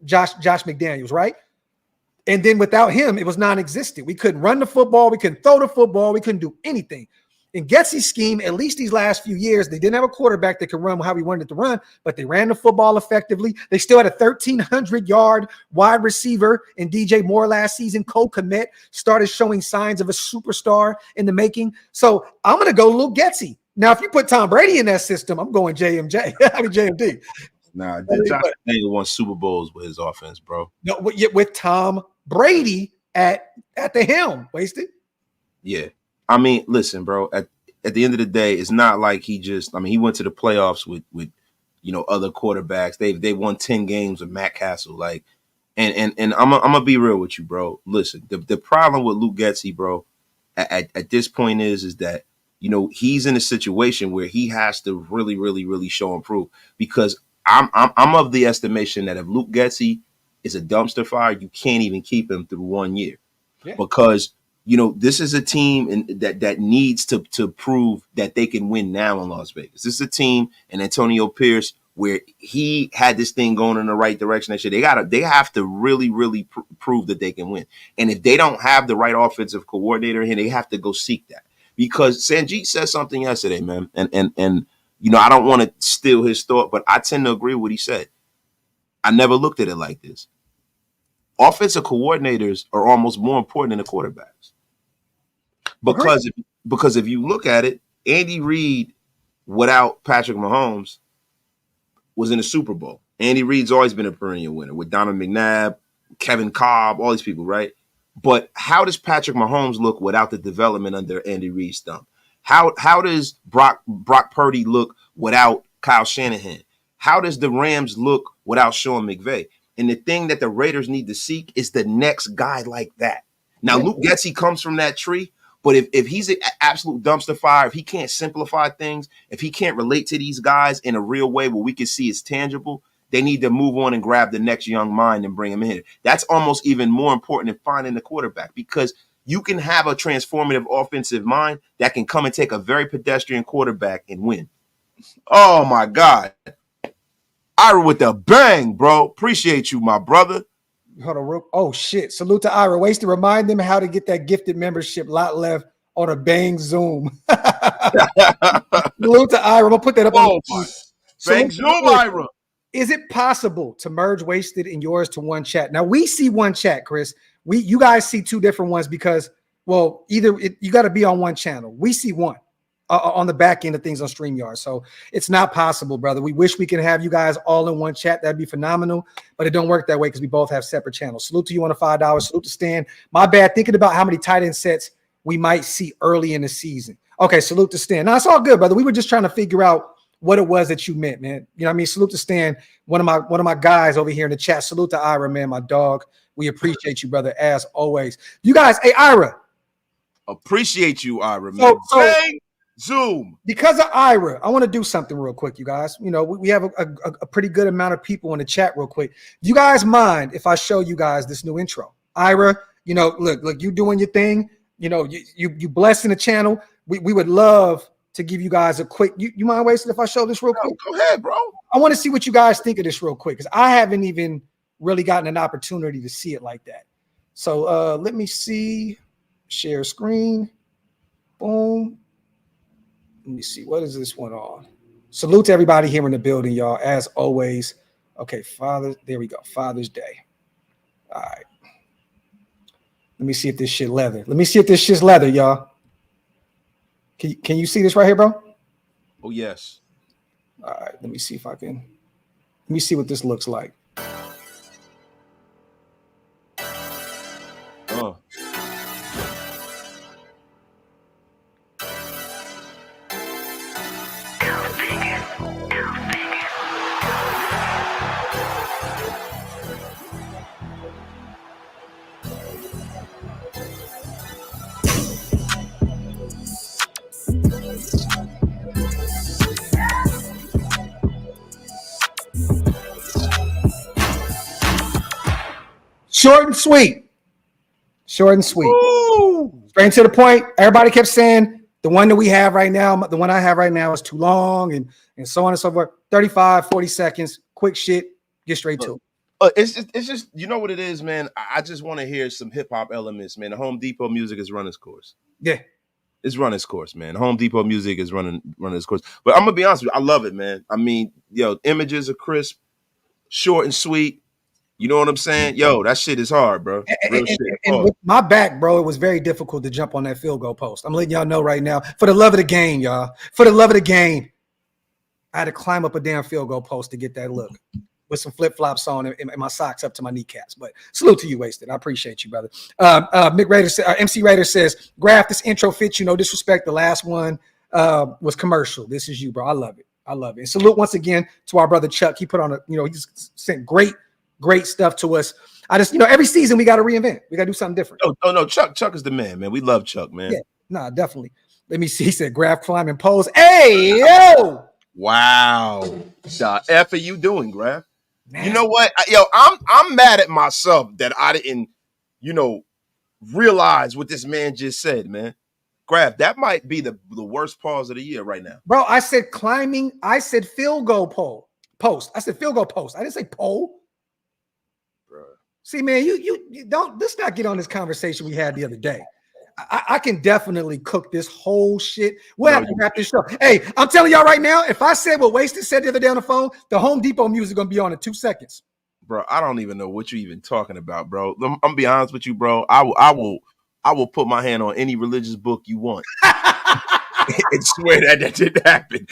Josh McDaniels, right? And then without him, it was non-existent. We couldn't run the football. We couldn't throw the football. We couldn't do anything. In Getsy's scheme, at least these last few years, they didn't have a quarterback that could run how we wanted it to run, but they ran the football effectively. They still had a 1,300-yard wide receiver in DJ Moore last season. Cole Kmet started showing signs of a superstar in the making. So I'm going to go Luke Getsy. Now, if you put Tom Brady in that system, I'm going JMJ. I mean JMD. Nah, Josh McDaniels won Super Bowls with his offense, bro. No, with Tom Brady at the helm, Wasted. Yeah. I mean, listen, bro, at the end of the day, it's not like he went to the playoffs with other quarterbacks. They won 10 games with Matt Castle. Like, and I'm gonna be real with you, bro. Listen, the problem with Luke Getsy, bro, at this point is that, he's in a situation where he has to really, really, really show and prove, because I'm of the estimation that if Luke Getsy is a dumpster fire, you can't even keep him through 1 year. Yeah. Because this is a team that needs to prove that they can win now in Las Vegas. This is a team and Antonio Pierce where he had this thing going in the right direction. They have to really, really prove that they can win. And if they don't have the right offensive coordinator here, they have to go seek that. Because Sanjit said something yesterday, man, and I don't want to steal his thought, but I tend to agree with what he said. I never looked at it like this. Offensive coordinators are almost more important than the quarterbacks. Because if you look at it, Andy Reid without Patrick Mahomes was in the Super Bowl. Andy Reid's always been a perennial winner with Donovan McNabb, Kevin Cobb, all these people, right? But how does Patrick Mahomes look without the development under Andy Reid's thumb? How does Brock Purdy look without Kyle Shanahan? How does the Rams look without Sean McVay? And the thing that the Raiders need to seek is the next guy like that. Now, Luke Getsy comes from that tree, but if he's an absolute dumpster fire, if he can't simplify things, if he can't relate to these guys in a real way where we can see it's tangible, they need to move on and grab the next young mind and bring him in. That's almost even more important than finding the quarterback, because you can have a transformative offensive mind that can come and take a very pedestrian quarterback and win. Oh, my God. Ira with the bang, bro. Appreciate you, my brother. Hold on. Oh, shit. Salute to Ira. Wasted. Remind them how to get that gifted membership. Lot left on a Bang Zoom. Salute to Ira. I'm going to put that up on the Bang Zoom, Ira. Is it possible to merge Wasted and yours to one chat? Now, we see one chat, Chris. You guys see two different ones because, well, you got to be on one channel. We see one. on the back end of things on StreamYard. So it's not possible, brother. We wish we could have you guys all in one chat. That'd be phenomenal, but it don't work that way because we both have separate channels. Salute to you on the $5. Salute to Stan. My bad. Thinking about how many tight end sets we might see early in the season. Okay, salute to Stan. Now it's all good, brother. We were just trying to figure out what it was that you meant, man. You know what I mean? Salute to Stan, one of my guys over here in the chat. Salute to Ira, man, my dog. We appreciate you, brother, as always. You guys, hey, Ira. Appreciate you, Ira, man. So Zoom. Because of Ira, I want to do something real quick, you guys. You know, we have a pretty good amount of people in the chat real quick. Do you guys mind if I show you guys this new intro? Ira, you know, look, you doing your thing. You know, you blessing the channel. We would love to give you guys a quick. You mind wasting if I show this real quick? Go ahead, bro. I want to see what you guys think of this real quick because I haven't even really gotten an opportunity to see it like that. So let me see. Share screen. Boom. Let me see. What is this one on? Salute to everybody here in the building, y'all. As always. Okay, there we go. Father's Day. All right. Let me see if this shit leather. Let me see if this shit's leather, y'all. Can you see this right here, bro? Oh, yes. All right. Let me see if I can. Let me see what this looks like. Short and sweet. Short and sweet. Ooh. Straight to the point. Everybody kept saying the one that we have right now, the one I have right now is too long and so on and so forth. 35, 40 seconds. Quick shit. Get straight to it. It's just, you know what it is, man? I just want to hear some hip hop elements, man. The Home Depot music is running its course. Yeah. It's running its course, man. Home Depot music is running its course. But I'm going to be honest with you. I love it, man. I mean, images are crisp, short and sweet. You know what I'm saying? Yo, that shit is hard, bro. Real shit. And with my back, bro, it was very difficult to jump on that field goal post. I'm letting y'all know right now. For the love of the game, y'all. For the love of the game. I had to climb up a damn field goal post to get that look with some flip-flops on and my socks up to my kneecaps. But salute to you, Wasted. I appreciate you, brother. MC Raider says, Graphk, this intro fits you. No disrespect. The last one was commercial. This is you, bro. I love it. I love it. And salute once again to our brother Chuck. He put on he just sent great stuff to us. I just, every season we got to reinvent. We got to do something different. Oh, no. Chuck is the man, man. We love Chuck, man. Yeah, nah, definitely. Let me see. He said, Graphk climbing pose. Hey, yo. Wow. Shot F are you doing, Graphk? Man. You know what? I'm mad at myself that I didn't, realize what this man just said, man. Graphk, that might be the worst pause of the year right now. Bro, I said climbing. I said field goal post. I said field goal post. I didn't say pole. See, man, you don't. Let's not get on this conversation we had the other day. I can definitely cook this whole shit. We'll have to wrap this show. Hey, I'm telling y'all right now, if I said what Wasted said the other day on the phone, the Home Depot music gonna be on in 2 seconds. Bro, I don't even know what you're even talking about, bro. I'm gonna be honest with you, bro. I will put my hand on any religious book you want. And swear that didn't happen.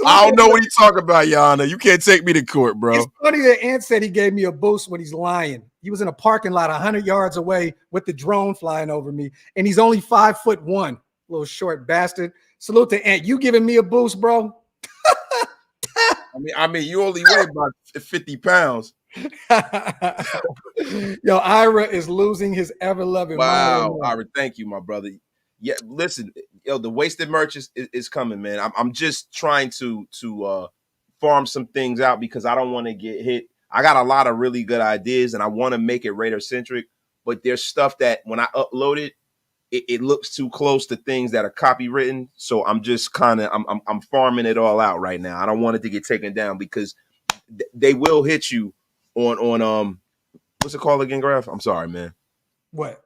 I don't know what he's talking about, Yana. You can't take me to court, bro. It's funny that Ant said he gave me a boost when he's lying. He was in a parking lot 100 yards away with the drone flying over me, and he's only 5'1", little short bastard. Salute to Ant. You giving me a boost, bro? I mean, you only weigh about 50 pounds. Yo, Ira is losing his ever-loving mind. Wow, Ira, thank you, my brother. Yeah, listen, the Wasted merch is coming, man. I'm just trying to farm some things out because I don't want to get hit. I got a lot of really good ideas and I want to make it Raider centric, but there's stuff that when I upload it looks too close to things that are copywritten. So I'm just I'm farming it all out right now. I don't want it to get taken down because they will hit you on what's it called again, Graphk? I'm sorry, man. What?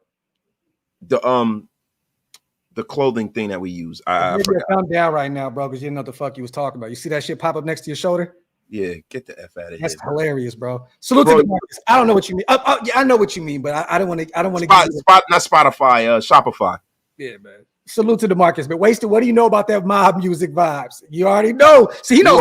The clothing thing that we use. I forgot. Thumb down right now, bro, because you didn't know what the fuck you was talking about. You see that shit pop up next to your shoulder? Yeah, get the F out of here. That's hilarious, bro. Salute to the markets. I don't know what you mean. Yeah, I know what you mean, but I don't want to. Not Spotify, Shopify. Yeah, man. Salute to DeMarcus. But Wasted, what do you know about that mob music vibes? You already know. See, he knows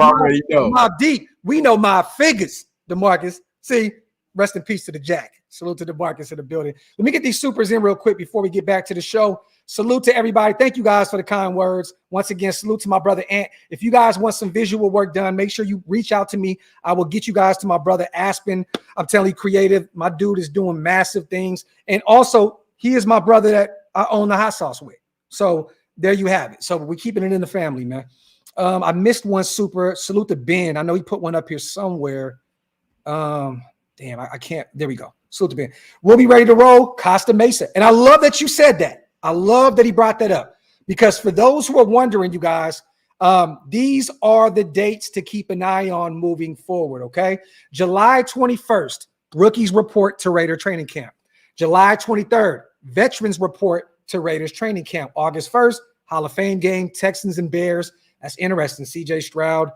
mob deep. We know mob figures, DeMarcus. See, rest in peace to the Jack. Salute to DeMarcus in the building. Let me get these supers in real quick before we get back to the show. Salute to everybody. Thank you guys for the kind words. Once again, salute to my brother Ant. If you guys want some visual work done, make sure you reach out to me. I will get you guys to my brother Espn. I'm telling you, creative. My dude is doing massive things. And also, he is my brother that I own the hot sauce with. So there you have it. So we're keeping it in the family, man. I missed one super. Salute to Ben. I know he put one up here somewhere. Damn, I can't. There we go. Salute to Ben. We'll be ready to roll. Costa Mesa. And I love that you said that. I love that he brought that up, because for those who are wondering, you guys, these are the dates to keep an eye on moving forward, okay? July 21st, rookies report to Raider training camp. July 23rd, veterans report to Raiders training camp. August 1st, Hall of Fame game, Texans and Bears. That's interesting. CJ Stroud,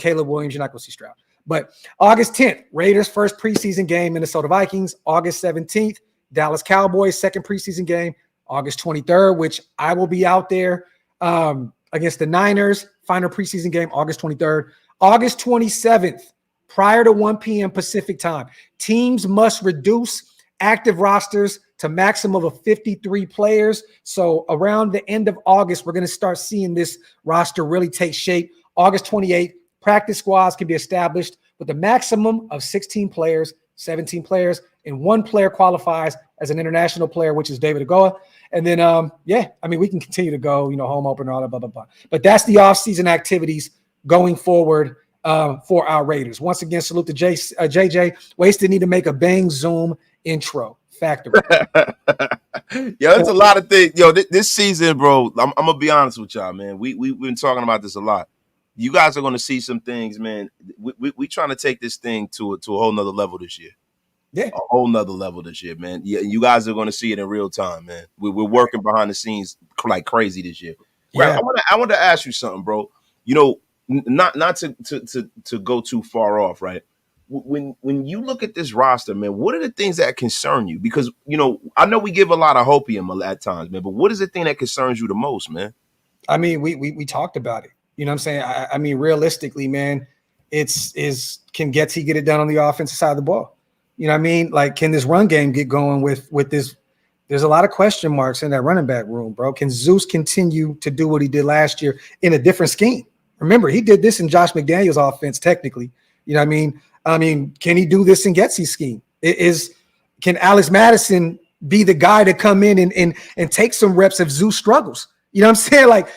Caleb Williams. You're not going to see Stroud. But August 10th, Raiders' first preseason game, Minnesota Vikings. August 17th, Dallas Cowboys' second preseason game. August 23rd, which I will be out there against the Niners. Final preseason game, August 23rd. August 27th, prior to 1 p.m. Pacific time, teams must reduce active rosters to maximum of 53 players. So around the end of August, we're going to start seeing this roster really take shape. August 28th, practice squads can be established with a maximum of 16 players, 17 players, and one player qualifies as an international player, which is David Agoa. And then, we can continue to go, home opener, all that, blah, blah, blah. But that's the offseason activities going forward for our Raiders. Once again, salute to JJ. Wasted need to make a bang Zoom intro. Factory. Yo, it's a lot of things. Yo, this season, bro, I'm going to be honest with y'all, man. We've been talking about this a lot. You guys are going to see some things, man. We trying to take this thing to a whole nother level this year. Yeah, a whole nother level this year, man. Yeah, you guys are going to see it in real time, man. We're working behind the scenes like crazy this year. Yeah. I want to ask you something, bro. Not to go too far off, right? When you look at this roster, man, what are the things that concern you? Because I know we give a lot of hopium at times, man. But what is the thing that concerns you the most, man? I mean, we talked about it. You know what I'm saying? I mean, realistically, man, can Getsy get it done on the offensive side of the ball? You know what I mean? Like, can this run game get going with this? There's a lot of question marks in that running back room, bro. Can Zeus continue to do what he did last year in a different scheme? Remember, he did this in Josh McDaniels' offense, technically. You know what I mean? I mean, can he do this in Getsy's scheme? Can Alex Madison be the guy to come in and take some reps if Zeus struggles? You know what I'm saying? Like,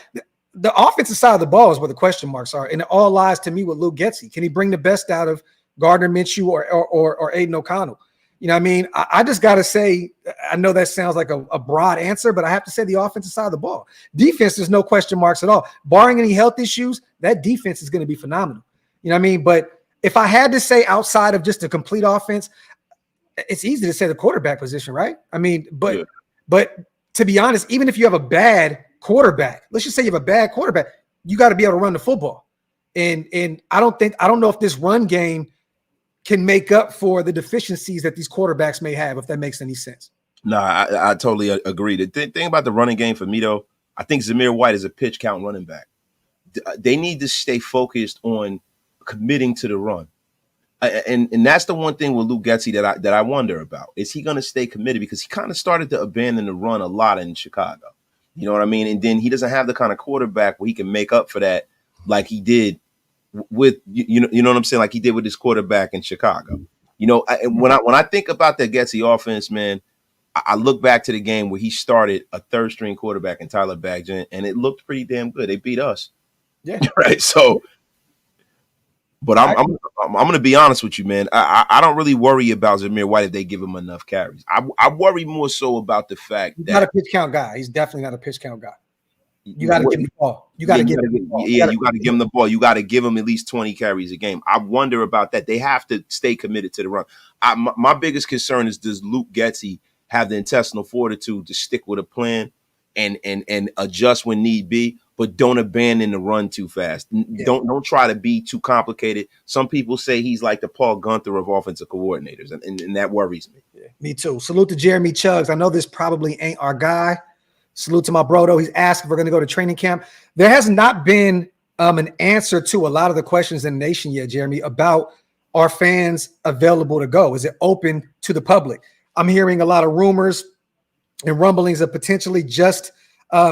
the offensive side of the ball is where the question marks are. And it all lies to me with Luke Getsy. Can he bring the best out of Gardner Minshew or Aiden O'Connell? You know what I mean? I just got to say, I know that sounds like a broad answer, but I have to say the offensive side of the ball. Defense, there's no question marks at all. Barring any health issues, that defense is going to be phenomenal. You know what I mean? But if I had to say outside of just a complete offense, it's easy to say the quarterback position, right? I mean, but to be honest, even if you have a bad quarterback, let's just say you have a bad quarterback, you got to be able to run the football. And I don't know if this run game can make up for the deficiencies that these quarterbacks may have, if that makes any sense. No, I totally agree. The thing about the running game for me, though, I think Zamir White is a pitch count running back. They need to stay focused on committing to the run. And that's the one thing with Luke Getsy that I wonder about. Is he going to stay committed? Because he kind of started to abandon the run a lot in Chicago. You know what I mean? And then he doesn't have the kind of quarterback where he can make up for that like he did with, you know what I'm saying? Like he did with his quarterback in Chicago. When I think about that Getsy offense, man, I look back to the game where he started a third string quarterback in Tyler Bagent, and it looked pretty damn good. They beat us. Yeah. Right. So, but I'm going to be honest with you, man. I don't really worry about Zamir White if they give him enough carries. I worry more so about the fact that he's not a pitch count guy. He's definitely not a pitch count guy. You got to give him the ball. You got to give him the ball. Yeah, you got to give him the ball. You got to give him at least 20 carries a game. I wonder about that. They have to stay committed to the run. My biggest concern is, does Luke Getsy have the intestinal fortitude to stick with a plan and adjust when need be, but don't abandon the run too fast. Yeah. Don't try to be too complicated. Some people say he's like the Paul Gunther of offensive coordinators, and that worries me. Yeah, me too. Salute to Jeremy Chuggs. I know this probably ain't our guy, Salute to my bro, though. He's asked if we're going to go to training camp. There has not been an answer to a lot of the questions in the nation yet, Jeremy, about are fans available to go? Is it open to the public? I'm hearing a lot of rumors and rumblings of potentially just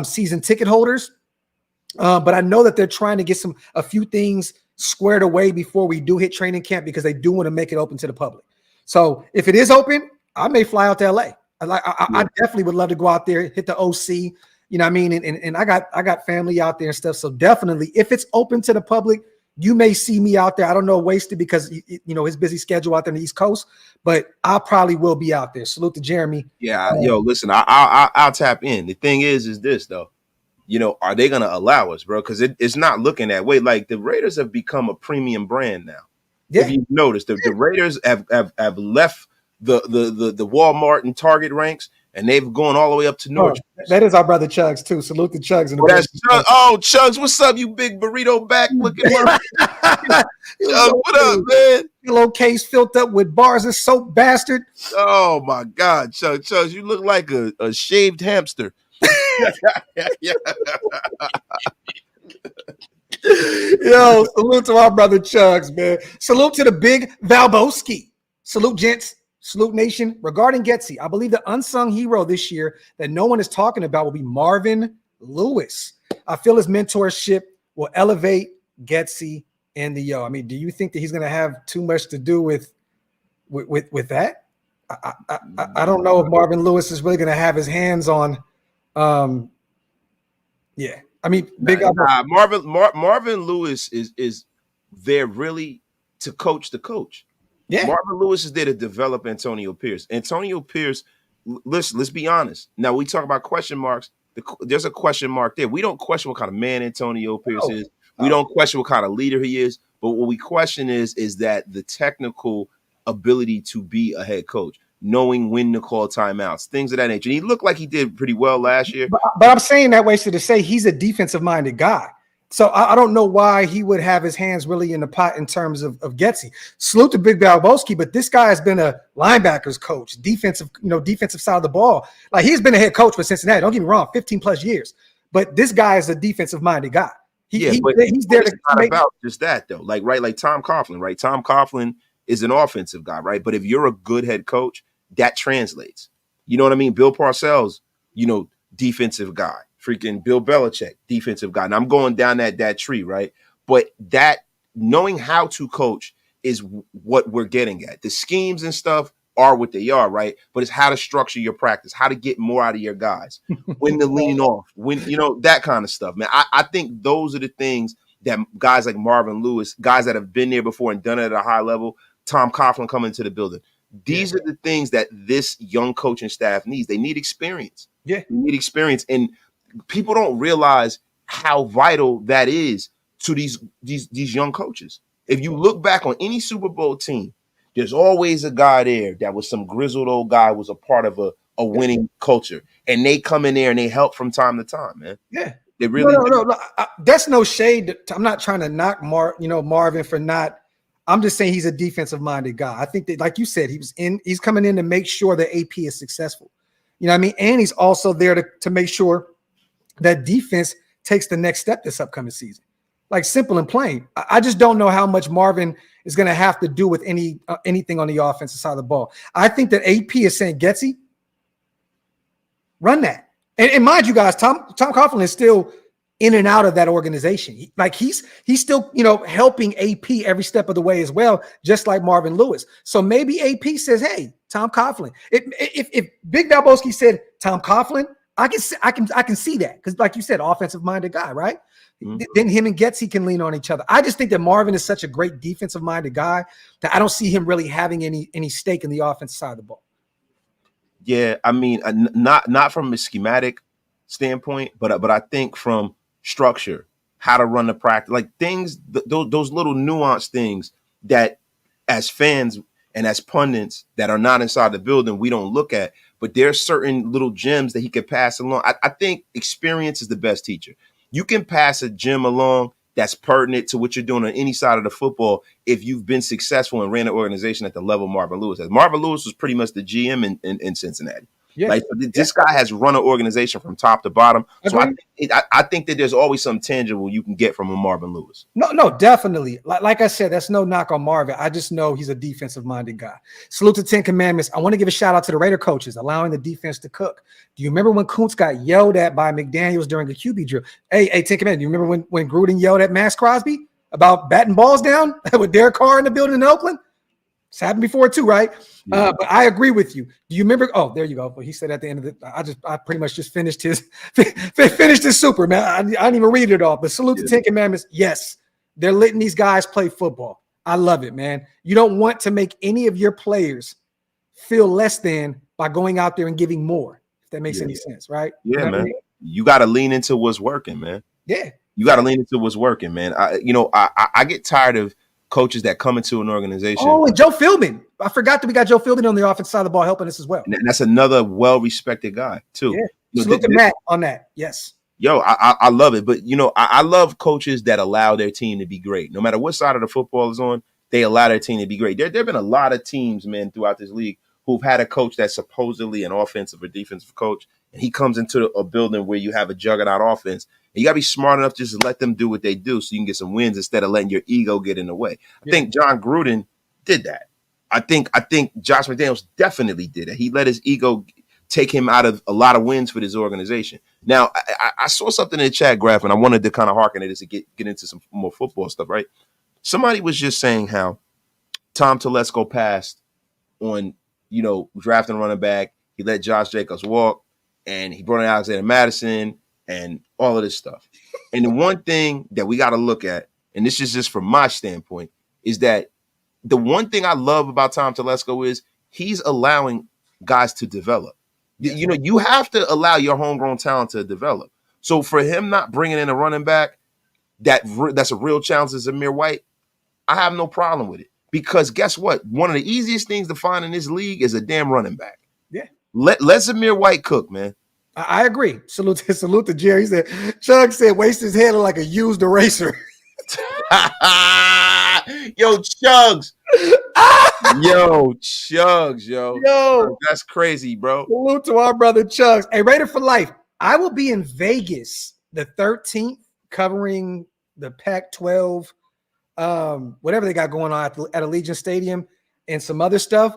season ticket holders. But I know that they're trying to get a few things squared away before we do hit training camp, because they do want to make it open to the public. So if it is open, I may fly out to LA. I definitely would love to go out there, hit the OC, you know what I mean? And I got family out there and stuff. So definitely, if it's open to the public, you may see me out there. I don't know Wasted because his busy schedule out there on the East Coast, but I probably will be out there. Salute to Jeremy. Yeah, listen, I'll tap in. The thing is this though, are they gonna allow us, bro? Because it's not looking that way. Like the Raiders have become a premium brand now. Yeah. If you've noticed, the Raiders have left the Walmart and Target ranks, and they've gone all the way up to North. That is our brother Chugs too. Salute to Chugs. Chugs, what's up, you big burrito back looking? Chugs, what up, man? Little case filled up with bars of soap, bastard. Oh my God, Chugs, you look like a shaved hamster. Yo, salute to our brother Chugs, man. Salute to the big Valboski. Salute, gents. Salute Nation. Regarding Getsy, I believe the unsung hero this year that no one is talking about will be Marvin Lewis. I feel his mentorship will elevate Getsy and the yo. I mean, do you think that he's going to have too much to do with that? I don't know if Marvin Lewis is really going to have his hands on. Yeah, I mean, Marvin Lewis is there really to coach the coach. Yeah. Marvin Lewis is there to develop Antonio Pierce. Antonio Pierce, listen, let's be honest. Now, we talk about question marks. There's a question mark there. We don't question what kind of man Antonio Pierce is. We don't question what kind of leader he is. But what we question is that the technical ability to be a head coach, knowing when to call timeouts, things of that nature. And he looked like he did pretty well last year. But I'm saying that way to say he's a defensive-minded guy. So I don't know why he would have his hands really in the pot in terms of Getsy. Salute to Big Balboski, but this guy has been a linebackers coach, defensive side of the ball. Like, he's been a head coach for Cincinnati. Don't get me wrong, 15 plus years. But this guy is a defensive-minded guy. He's there to not about just that though. Like Tom Coughlin, right? Tom Coughlin is an offensive guy, right? But if you're a good head coach, that translates. You know what I mean? Bill Parcells, defensive guy. Freaking Bill Belichick, defensive guy. And I'm going down that tree, right? But that knowing how to coach is what we're getting at. The schemes and stuff are what they are, right? But it's how to structure your practice, how to get more out of your guys, when to lean off, when, that kind of stuff, man. I think those are the things that guys like Marvin Lewis, guys that have been there before and done it at a high level, Tom Coughlin coming into the building. These are the things that this young coaching staff needs. They need experience. Yeah. They need experience. And people don't realize how vital that is to these young coaches. If you look back on any Super Bowl team, there's always a guy there that was some grizzled old guy, was a part of a winning culture. And they come in there and they help from time to time, man. Yeah. They really No. That's no shade. I'm not trying to knock Marvin for not. I'm just saying he's a defensive-minded guy. I think that, like you said, he's coming in to make sure that AP is successful. You know what I mean? And he's also there to make sure that defense takes the next step this upcoming season. Like, simple and plain. I just don't know how much Marvin is going to have to do with anything on the offensive side of the ball. I think that AP is saying, Getsy, run that. And mind you guys, Tom Coughlin is still in and out of that organization. He's still, helping AP every step of the way as well, just like Marvin Lewis. So maybe AP says, hey, Tom Coughlin. If Big Balboski said Tom Coughlin, I can see that, because, like you said, offensive-minded guy, right? Mm-hmm. Then him and Getsy can lean on each other. I just think that Marvin is such a great defensive-minded guy that I don't see him really having any stake in the offensive side of the ball. Yeah, I mean, not from a schematic standpoint, but I think from structure, how to run the practice, like things, those little nuanced things that as fans and as pundits that are not inside the building, we don't look at. But there's certain little gems that he can pass along. I think experience is the best teacher. You can pass a gem along that's pertinent to what you're doing on any side of the football if you've been successful and ran an organization at the level Marvin Lewis has. Marvin Lewis was pretty much the GM in Cincinnati. Yeah. Like this guy has run an organization from top to bottom. So I think that there's always something tangible you can get from a Marvin Lewis. No, definitely. Like I said, that's no knock on Marvin. I just know he's a defensive-minded guy. Salute to 10 Commandments. I want to give a shout out to the Raider coaches, allowing the defense to cook. Do you remember when Kuntz got yelled at by McDaniels during a QB drill? Hey, 10 Commandments, do you remember when Gruden yelled at Max Crosby about batting balls down with Derek Carr in the building in Oakland? It's happened before too, right? Yeah. But I agree with you. Do you remember? Oh, there you go. He said at the end of it, I pretty much just finished his super, man. I didn't even read it all. But salute to 10 Commandments. Yes, they're letting these guys play football. I love it, man. You don't want to make any of your players feel less than by going out there and giving more, if that makes any sense, right? Yeah, you know man. I mean? You got to lean into what's working, man. Yeah. You got to lean into what's working, man. I get tired of coaches that come into an organization. Oh, and Joe Philbin. I forgot that we got Joe Philbin on the offensive side of the ball helping us as well. And that's another well-respected guy, too. Yeah. Look at Matt on that. Yes. Yo, I love it. But, I love coaches that allow their team to be great. No matter what side of the football is on, they allow their team to be great. There have been a lot of teams, man, throughout this league who've had a coach that's supposedly an offensive or defensive coach, and he comes into a building where you have a juggernaut offense. You got to be smart enough just to let them do what they do so you can get some wins instead of letting your ego get in the way. I think John Gruden did that. I think Josh McDaniels definitely did it. He let his ego take him out of a lot of wins for this organization. Now, I saw something in the chat, Graphk, and I wanted to kind of harken at this and get into some more football stuff, right? Somebody was just saying how Tom Telesco passed on, drafting a running back. He let Josh Jacobs walk, and he brought in Alexander Madison and all of this stuff. And the one thing that we got to look at, and this is just from my standpoint, is that the one thing I love about Tom Telesco is he's allowing guys to develop. You have to allow your homegrown talent to develop. So for him not bringing in a running back that's a real challenge as Zamir White, I have no problem with it. Because guess what? One of the easiest things to find in this league is a damn running back. Yeah. Let Zamir White cook, man. I agree. Salute to Jerry. He said, Chug said, waste his head like a used eraser. Yo, Chugs. Yo, Chugs, yo. That's crazy, bro. Salute to our brother Chugs. Hey, Raider for life. I will be in Vegas the 13th covering the Pac-12, whatever they got going on at Allegiant Stadium and some other stuff.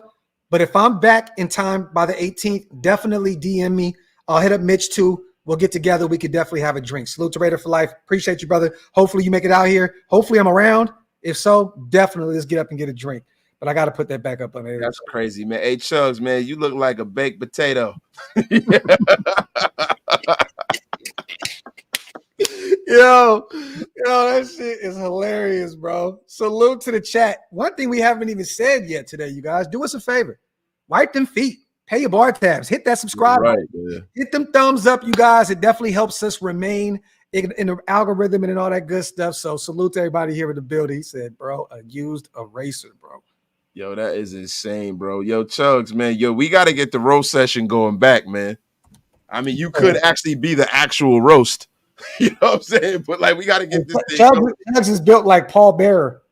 But if I'm back in time by the 18th, definitely DM me. I'll hit up Mitch too. We'll get together. We could definitely have a drink. Salute to Raider for life. Appreciate you, brother. Hopefully you make it out here. Hopefully I'm around. If so, definitely let's get up and get a drink. But I got to put that back up on there. That's crazy, man. Hey, Chugs, man, you look like a baked potato. Yo, that shit is hilarious, bro. Salute to the chat. One thing we haven't even said yet today, you guys, do us a favor. Wipe them feet. Pay your bar tabs. Hit that subscribe button. Hit them thumbs up, you guys. It definitely helps us remain in the algorithm and all that good stuff. So salute to everybody here in the building. He said, bro, a used eraser, bro. Yo, that is insane, bro. Yo, Chugs, man. Yo, we got to get the roast session going back, man. I mean, you could actually be the actual roast. You know what I'm saying? But, like, we got to get this thing going. Chugs is built like Paul Bearer.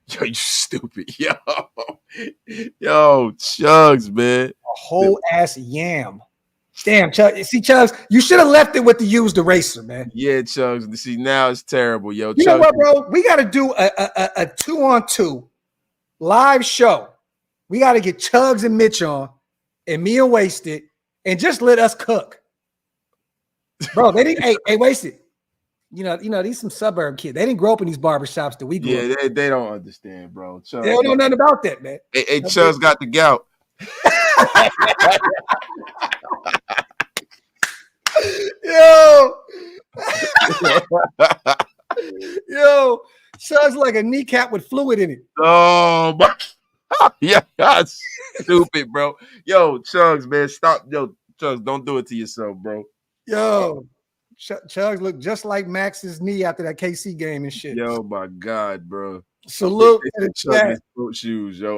Yo, you stupid. Yo, Chugs, man. A whole ass yam. Damn, Chugs. See, Chugs, you should have left it with the used eraser, man. Yeah, Chugs. See, now it's terrible, yo. You know what, bro? We got to do a 2-on-2 live show. We got to get Chugs and Mitch on, and me and Wasted, and just let us cook. Bro, they didn't. hey, Wasted. You know, these some suburb kids. They didn't grow up in these barbershops that we grew up. Yeah, they don't understand, bro. Chugs, they don't know nothing about that, man. Hey, Chugs got the gout. Yo, Chugs like a kneecap with fluid in it. Oh my, yeah, that's stupid, bro. Yo, Chugs, man, stop. Yo, Chugs, don't do it to yourself, bro. Yo, Chugs look just like Max's knee after that KC game and shit. Yo, my God, bro. Salute to the chat. Shoes, yo.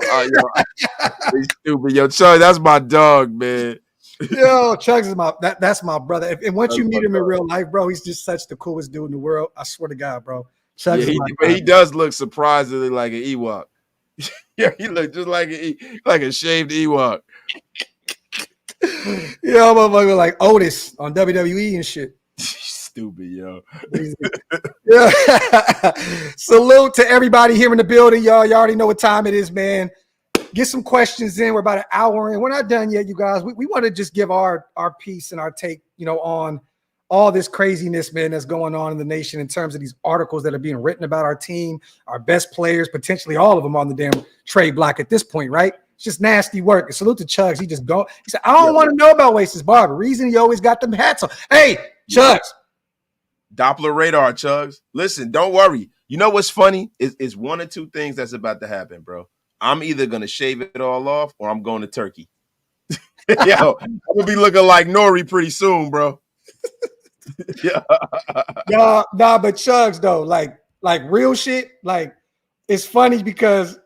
He's stupid. Yo, Chugs, that's my dog, man. Yo, Chugs is that's my brother. And once you meet him in real life, bro, he's just such the coolest dude in the world. I swear to God, bro. Chugs he does look surprisingly like an Ewok. Yeah, he looked just like a shaved Ewok. Yo, motherfucker like Otis on WWE and shit. Stupid, yo. Yeah. Salute to everybody here in the building, y'all. You already know what time it is, man. Get some questions in. We're about an hour in. We're not done yet, you guys. We want to just give our piece and our take, on all this craziness, man, that's going on in the nation in terms of these articles that are being written about our team, our best players, potentially all of them on the damn trade block at this point, right? It's just nasty work. And salute to Chugs. He said, I don't want to know about Wasted Barber. Reason he always got them hats on. Hey, Chugs. Doppler radar, Chugs. Listen, don't worry. You know what's funny? It's one or two things that's about to happen, bro. I'm either going to shave it all off or I'm going to Turkey. Yo, I'm going to be looking like Nori pretty soon, bro. Yeah. Nah, but Chugs, though, like real shit, like, it's funny because,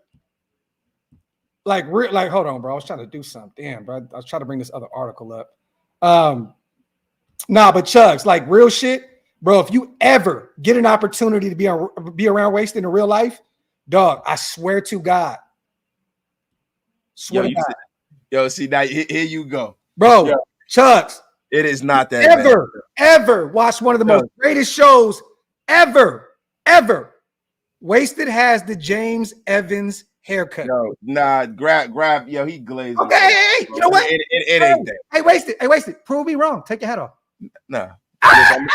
hold on, bro. I was trying to do something. Damn, bro. I was trying to bring this other article up. Nah, but Chugs, like, real shit, bro, if you ever get an opportunity to be around Wasted in real life, dog, I swear to God. Swear to God. Yo, see, now here you go. Bro, yo, Chugs. It is not that ever watch one of the most greatest shows ever. Wasted has the James Evans haircut. Yo, nah, grab, yo, he glazed. Okay, hey, you know what? It ain't that. Hey, Wasted. Prove me wrong. Take your hat off. Nah. I'm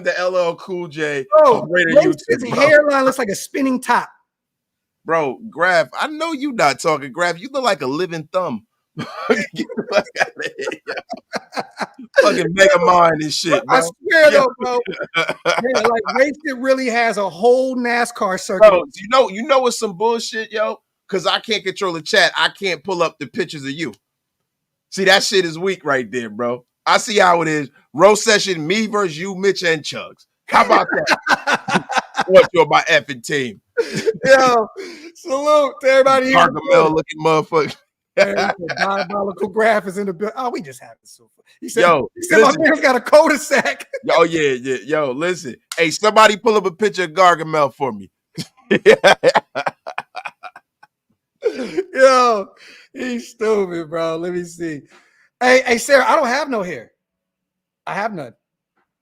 the LL Cool J. Bro, his hairline looks like a spinning top. Bro, Graphk, I know you not talking, Graphk. You look like a living thumb. Get the fuck out of here. Fucking Megamind and shit, bro. I swear though, bro. Man, like Wasted really has a whole NASCAR circuit. Bro, you know what's some bullshit, yo? Because I can't control the chat. I can't pull up the pictures of you. See, that shit is weak right there, bro. I see how it is. Roast session, me versus you, Mitch and Chugs. How about that? What's your my effing team? Yo, salute to everybody here. Gargamel looking motherfucker. Diabolical Graphk is in the building. Oh, we just have this so fun. He said listen, my man's got a cul-de-sac. Oh, yeah. Yo, listen. Hey, somebody pull up a picture of Gargamel for me. Yo, he's stupid, bro. Let me see. Hey, Sarah, I don't have no hair. I have none.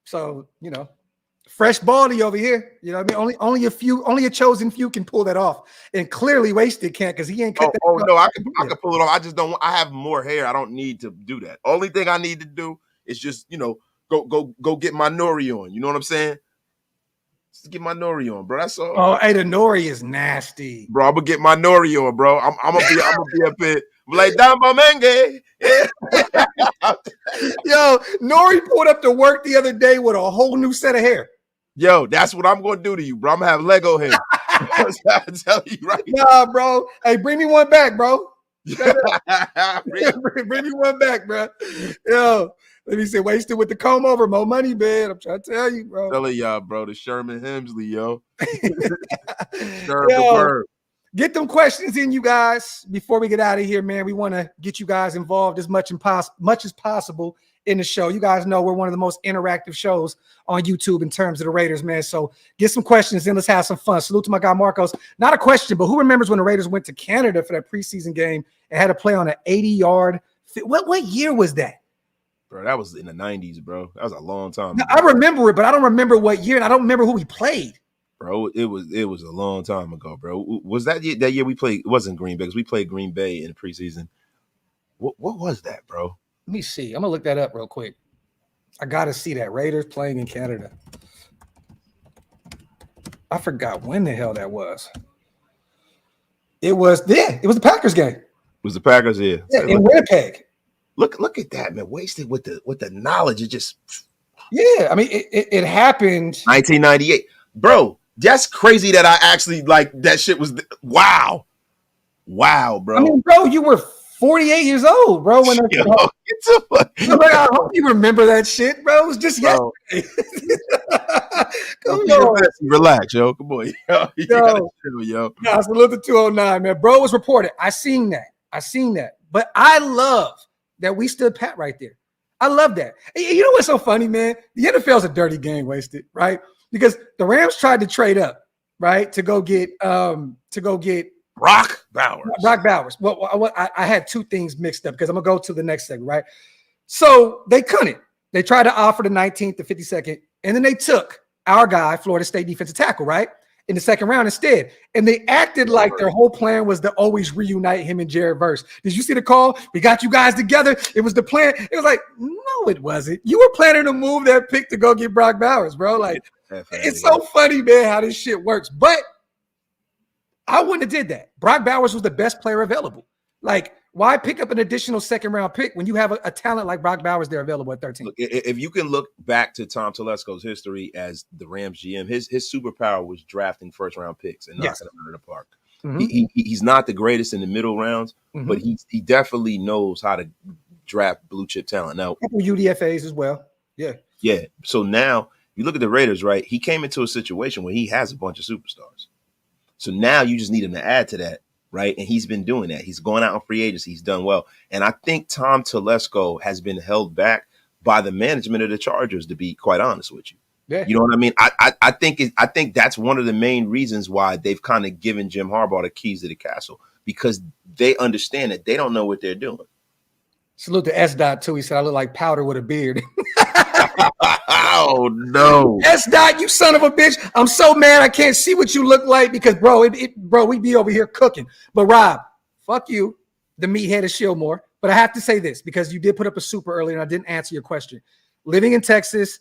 So, fresh baldy over here. You know what I mean? Only a chosen few can pull that off. And clearly Wasted can't because he ain't cut that. Oh no, I can pull it off. I just don't. I have more hair. I don't need to do that. Only thing I need to do is just, go get my nori on. You know what I'm saying? Just get my nori on, bro. That's all. Oh, hey, the nori is nasty, bro. I'm gonna get my nori on, bro. I'm gonna be up here. Like Dambo Menge. Yo, Nori pulled up to work the other day with a whole new set of hair. Yo, that's what I'm gonna do to you, bro. I'm gonna have Lego hair. I'm telling you right now. Nah, bro. Hey, bring me one back, bro. Bring me one back, bro. Yo, let me say, Wasted with the comb over, more money, man. I'm trying to tell you, bro. I'm telling y'all, bro. The Sherman Hemsley, yo. The bird. Get them questions in, you guys, before we get out of here, man. We want to get you guys involved as much as possible in the show. You guys know we're one of the most interactive shows on YouTube in terms of the Raiders, man. So get some questions in. Let's have some fun. Salute to my guy, Marcos. Not a question, but who remembers when the Raiders went to Canada for that preseason game and had to play on an 80-yard? What year was that? Bro, that was in the 90s, bro. That was a long time ago. I remember it, but I don't remember what year, and I don't remember who we played. Bro, it was a long time ago, bro. Was that year we played? It wasn't Green Bay because we played Green Bay in the preseason. What was that, bro? Let me see. I'm gonna look that up real quick. I gotta see that Raiders playing in Canada. I forgot when the hell that was. It was the Packers game. It was the Packers, yeah. In Winnipeg. Look at that, man. Wasted with the knowledge. It just I mean it happened 1998. Bro. That's crazy that I actually that shit was wow, bro. I mean, bro, you were 48 years old, bro. When I hope you remember that shit, bro. It was just yesterday. Come on, relax, yo. Come on, yo. Nah, salute to 209, man. Bro was reported. I seen that. But I love that we stood pat right there. I love that. You know what's so funny, man? The NFL's a dirty game, Wasted, right? Because the Rams tried to trade up, right, to go get Rock. Bowers. Brock Bowers. Well, I had two things mixed up because I'm going to go to the next segment, right? So they couldn't. They tried to offer the 19th, the 52nd, and then they took our guy, Florida State defensive tackle, right? In the second round instead. And they acted like their whole plan was to always reunite him and Jared Verse. Did you see the call? We got you guys together. It was the plan. It was like, no, it wasn't. You were planning to move that pick to go get Brock Bowers, bro. Like, it's so funny, man, how this shit works. But I wouldn't have did that. Brock Bowers was the best player available. Like, why pick up an additional second-round pick when you have a talent like Brock Bowers there available at 13? Look, if you can look back to Tom Telesco's history as the Rams GM, his superpower was drafting first-round picks and knocking them out of the park. Mm-hmm. He's not the greatest in the middle rounds, but he definitely knows how to draft blue-chip talent. Now, UDFAs as well. Yeah. So now you look at the Raiders, right? He came into a situation where he has a bunch of superstars. So now you just need him to add to that. Right. And he's been doing that. He's going out on free agency. He's done well. And I think Tom Telesco has been held back by the management of the Chargers, to be quite honest with you. Yeah. You know what I mean? I think that's one of the main reasons why they've kind of given Jim Harbaugh the keys to the castle, because they understand that they don't know what they're doing. Salute to S. Dot too. He said I look like powder with a beard. Oh no, S. Dot, you son of a bitch! I'm so mad I can't see what you look like because, bro, we be over here cooking. But Rob, fuck you, the meathead of Shillmore. But I have to say this because you did put up a super earlier and I didn't answer your question. Living in Texas,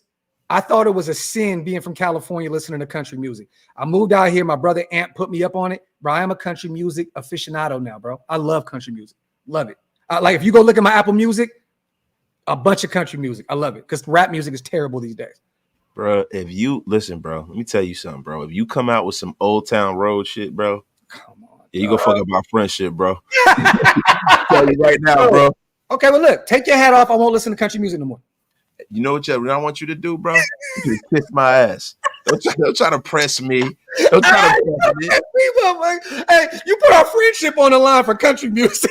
I thought it was a sin being from California listening to country music. I moved out here. My brother Ant put me up on it. Bro, I am a country music aficionado now, bro. I love country music. Love it. Like if you go look at my Apple Music, a bunch of country music. I love it because rap music is terrible these days. Bro, if you listen, bro, let me tell you something, bro. If you come out with some Old Town Road shit, bro, come on, yeah, you gonna fuck up my friendship, bro. Tell you right now, bro. Okay, well, look, take your hat off. I won't listen to country music no more. You know what I want you to do, bro? You kiss my ass. Don't try to press me. Don't try to press me. Hey, you put our friendship on the line for country music.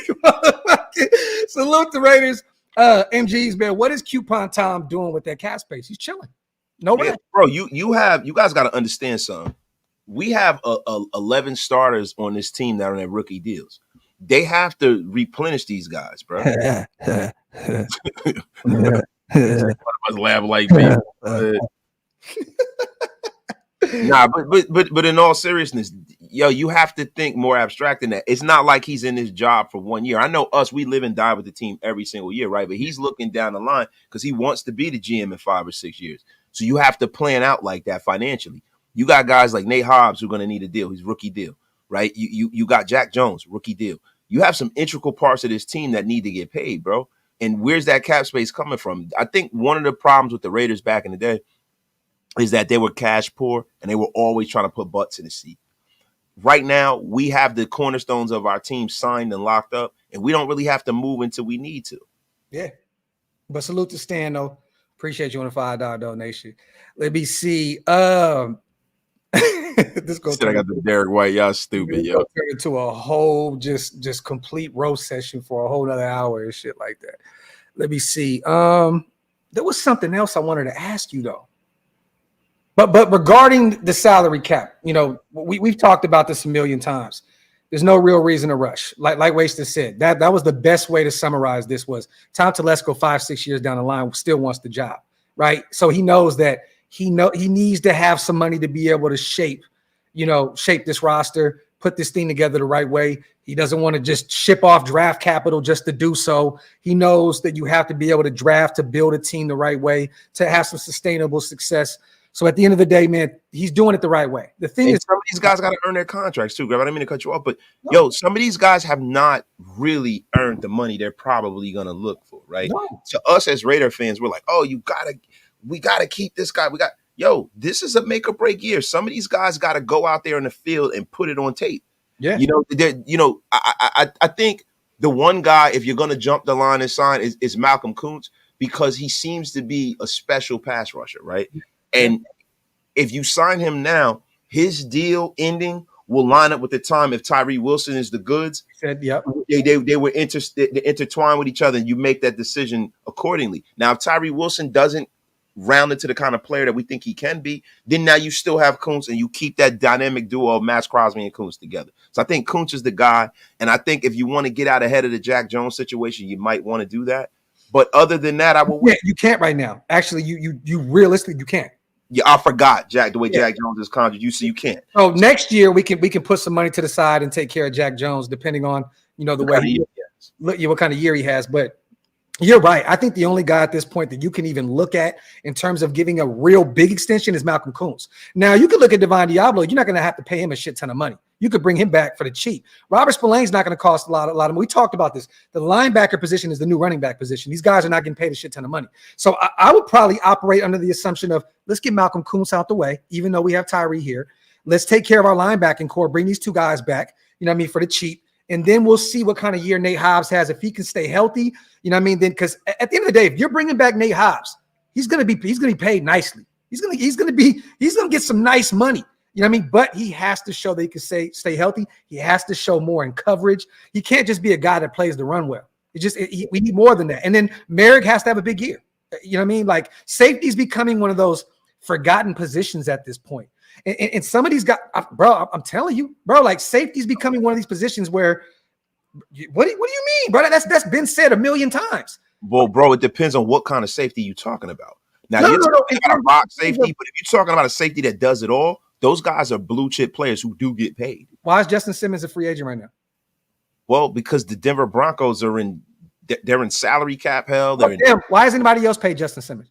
Salute the Raiders. MG's, man, what is Coupon Tom doing with that cap space? He's chilling. No way. Bro, you guys got to understand something. We have 11 starters on this team that are on their rookie deals. They have to replenish these guys, bro. Must laugh like me. Nah, but in all seriousness, yo, you have to think more abstract than that. It's not like he's in this job for 1 year. I know we live and die with the team every single year, right? But he's looking down the line because he wants to be the GM in 5 or 6 years. So you have to plan out like that financially. You got guys like Nate Hobbs who are going to need a deal. He's rookie deal, right? You got Jack Jones, rookie deal. You have some integral parts of this team that need to get paid, bro. And where's that cap space coming from? I think one of the problems with the Raiders back in the day is that they were cash poor and they were always trying to put butts in the seat. Right now, we have the cornerstones of our team signed and locked up, and we don't really have to move until we need to. Yeah. But salute to Stan, though. Appreciate you on a $5 donation. Let me see. This goes. I got the Derek White. Y'all stupid, yo. Turn into a whole just complete roast session for a whole nother hour and shit like that. Let me see. There was something else I wanted to ask you though. But regarding the salary cap, you know, we've talked about this a million times. There's no real reason to rush. Like Wasted said, that was the best way to summarize this was Tom Telesco 5-6 years down the line still wants the job, right? So he knows that he needs to have some money to be able to shape this roster, put this thing together the right way. He doesn't want to just ship off draft capital just to do so. He knows that you have to be able to draft to build a team the right way, to have some sustainable success. So at the end of the day, man, he's doing it the right way. The thing is, some of these guys got to earn their contracts too, Graphk. I didn't mean to cut you off, but yo, some of these guys have not really earned the money they're probably going to look for, right? No. To us as Raider fans, we're like, oh, we got to keep this guy. This is a make or break year. Some of these guys got to go out there in the field and put it on tape. Yeah. I think the one guy, if you're going to jump the line and sign is Malcolm Kuntz, because he seems to be a special pass rusher, right? And if you sign him now, his deal ending will line up with the time if Tyree Wilson is the goods. Yep. They were intertwined with each other, and you make that decision accordingly. Now, if Tyree Wilson doesn't round into the kind of player that we think he can be, then now you still have Kuntz and you keep that dynamic duo of Max Crosby and Kuntz together. So I think Kuntz is the guy. And I think if you want to get out ahead of the Jack Jones situation, you might want to do that. But other than that, I will wait. You can't right now. Actually, you realistically, you can't. Yeah, I forgot Jack, the way Jack Jones is contract. You can't. So next year we can put some money to the side and take care of Jack Jones, depending on the way what kind of year he has. But you're right. I think the only guy at this point that you can even look at in terms of giving a real big extension is Malcolm Kuntz. Now you could look at Divine Diablo. You're not going to have to pay him a shit ton of money. You could bring him back for the cheap. Robert Spillane's not going to cost a lot of money. We talked about this. The linebacker position is the new running back position. These guys are not getting paid a shit ton of money. So I would probably operate under the assumption of let's get Malcolm Kuntz out the way, even though we have Tyree here. Let's take care of our linebacking core, bring these two guys back, for the cheap. And then we'll see what kind of year Nate Hobbs has. If he can stay healthy, then because at the end of the day, if you're bringing back Nate Hobbs, he's gonna be paid nicely. He's gonna get some nice money. But he has to show that he can stay healthy. He has to show more in coverage. He can't just be a guy that plays the run well. We need more than that. And then Merrick has to have a big year. Like safety is becoming one of those forgotten positions at this point. And some of these guys, bro, I'm telling you, bro, like safety is becoming one of these positions where, what do you mean, bro? That's been said a million times. Well, bro, it depends on what kind of safety you're talking about. Now, you're talking about a box safety, but if you're talking about a safety that does it all, those guys are blue chip players who do get paid. Why is Justin Simmons a free agent right now? Well, because the Denver Broncos they're in salary cap hell. Why is anybody else paid Justin Simmons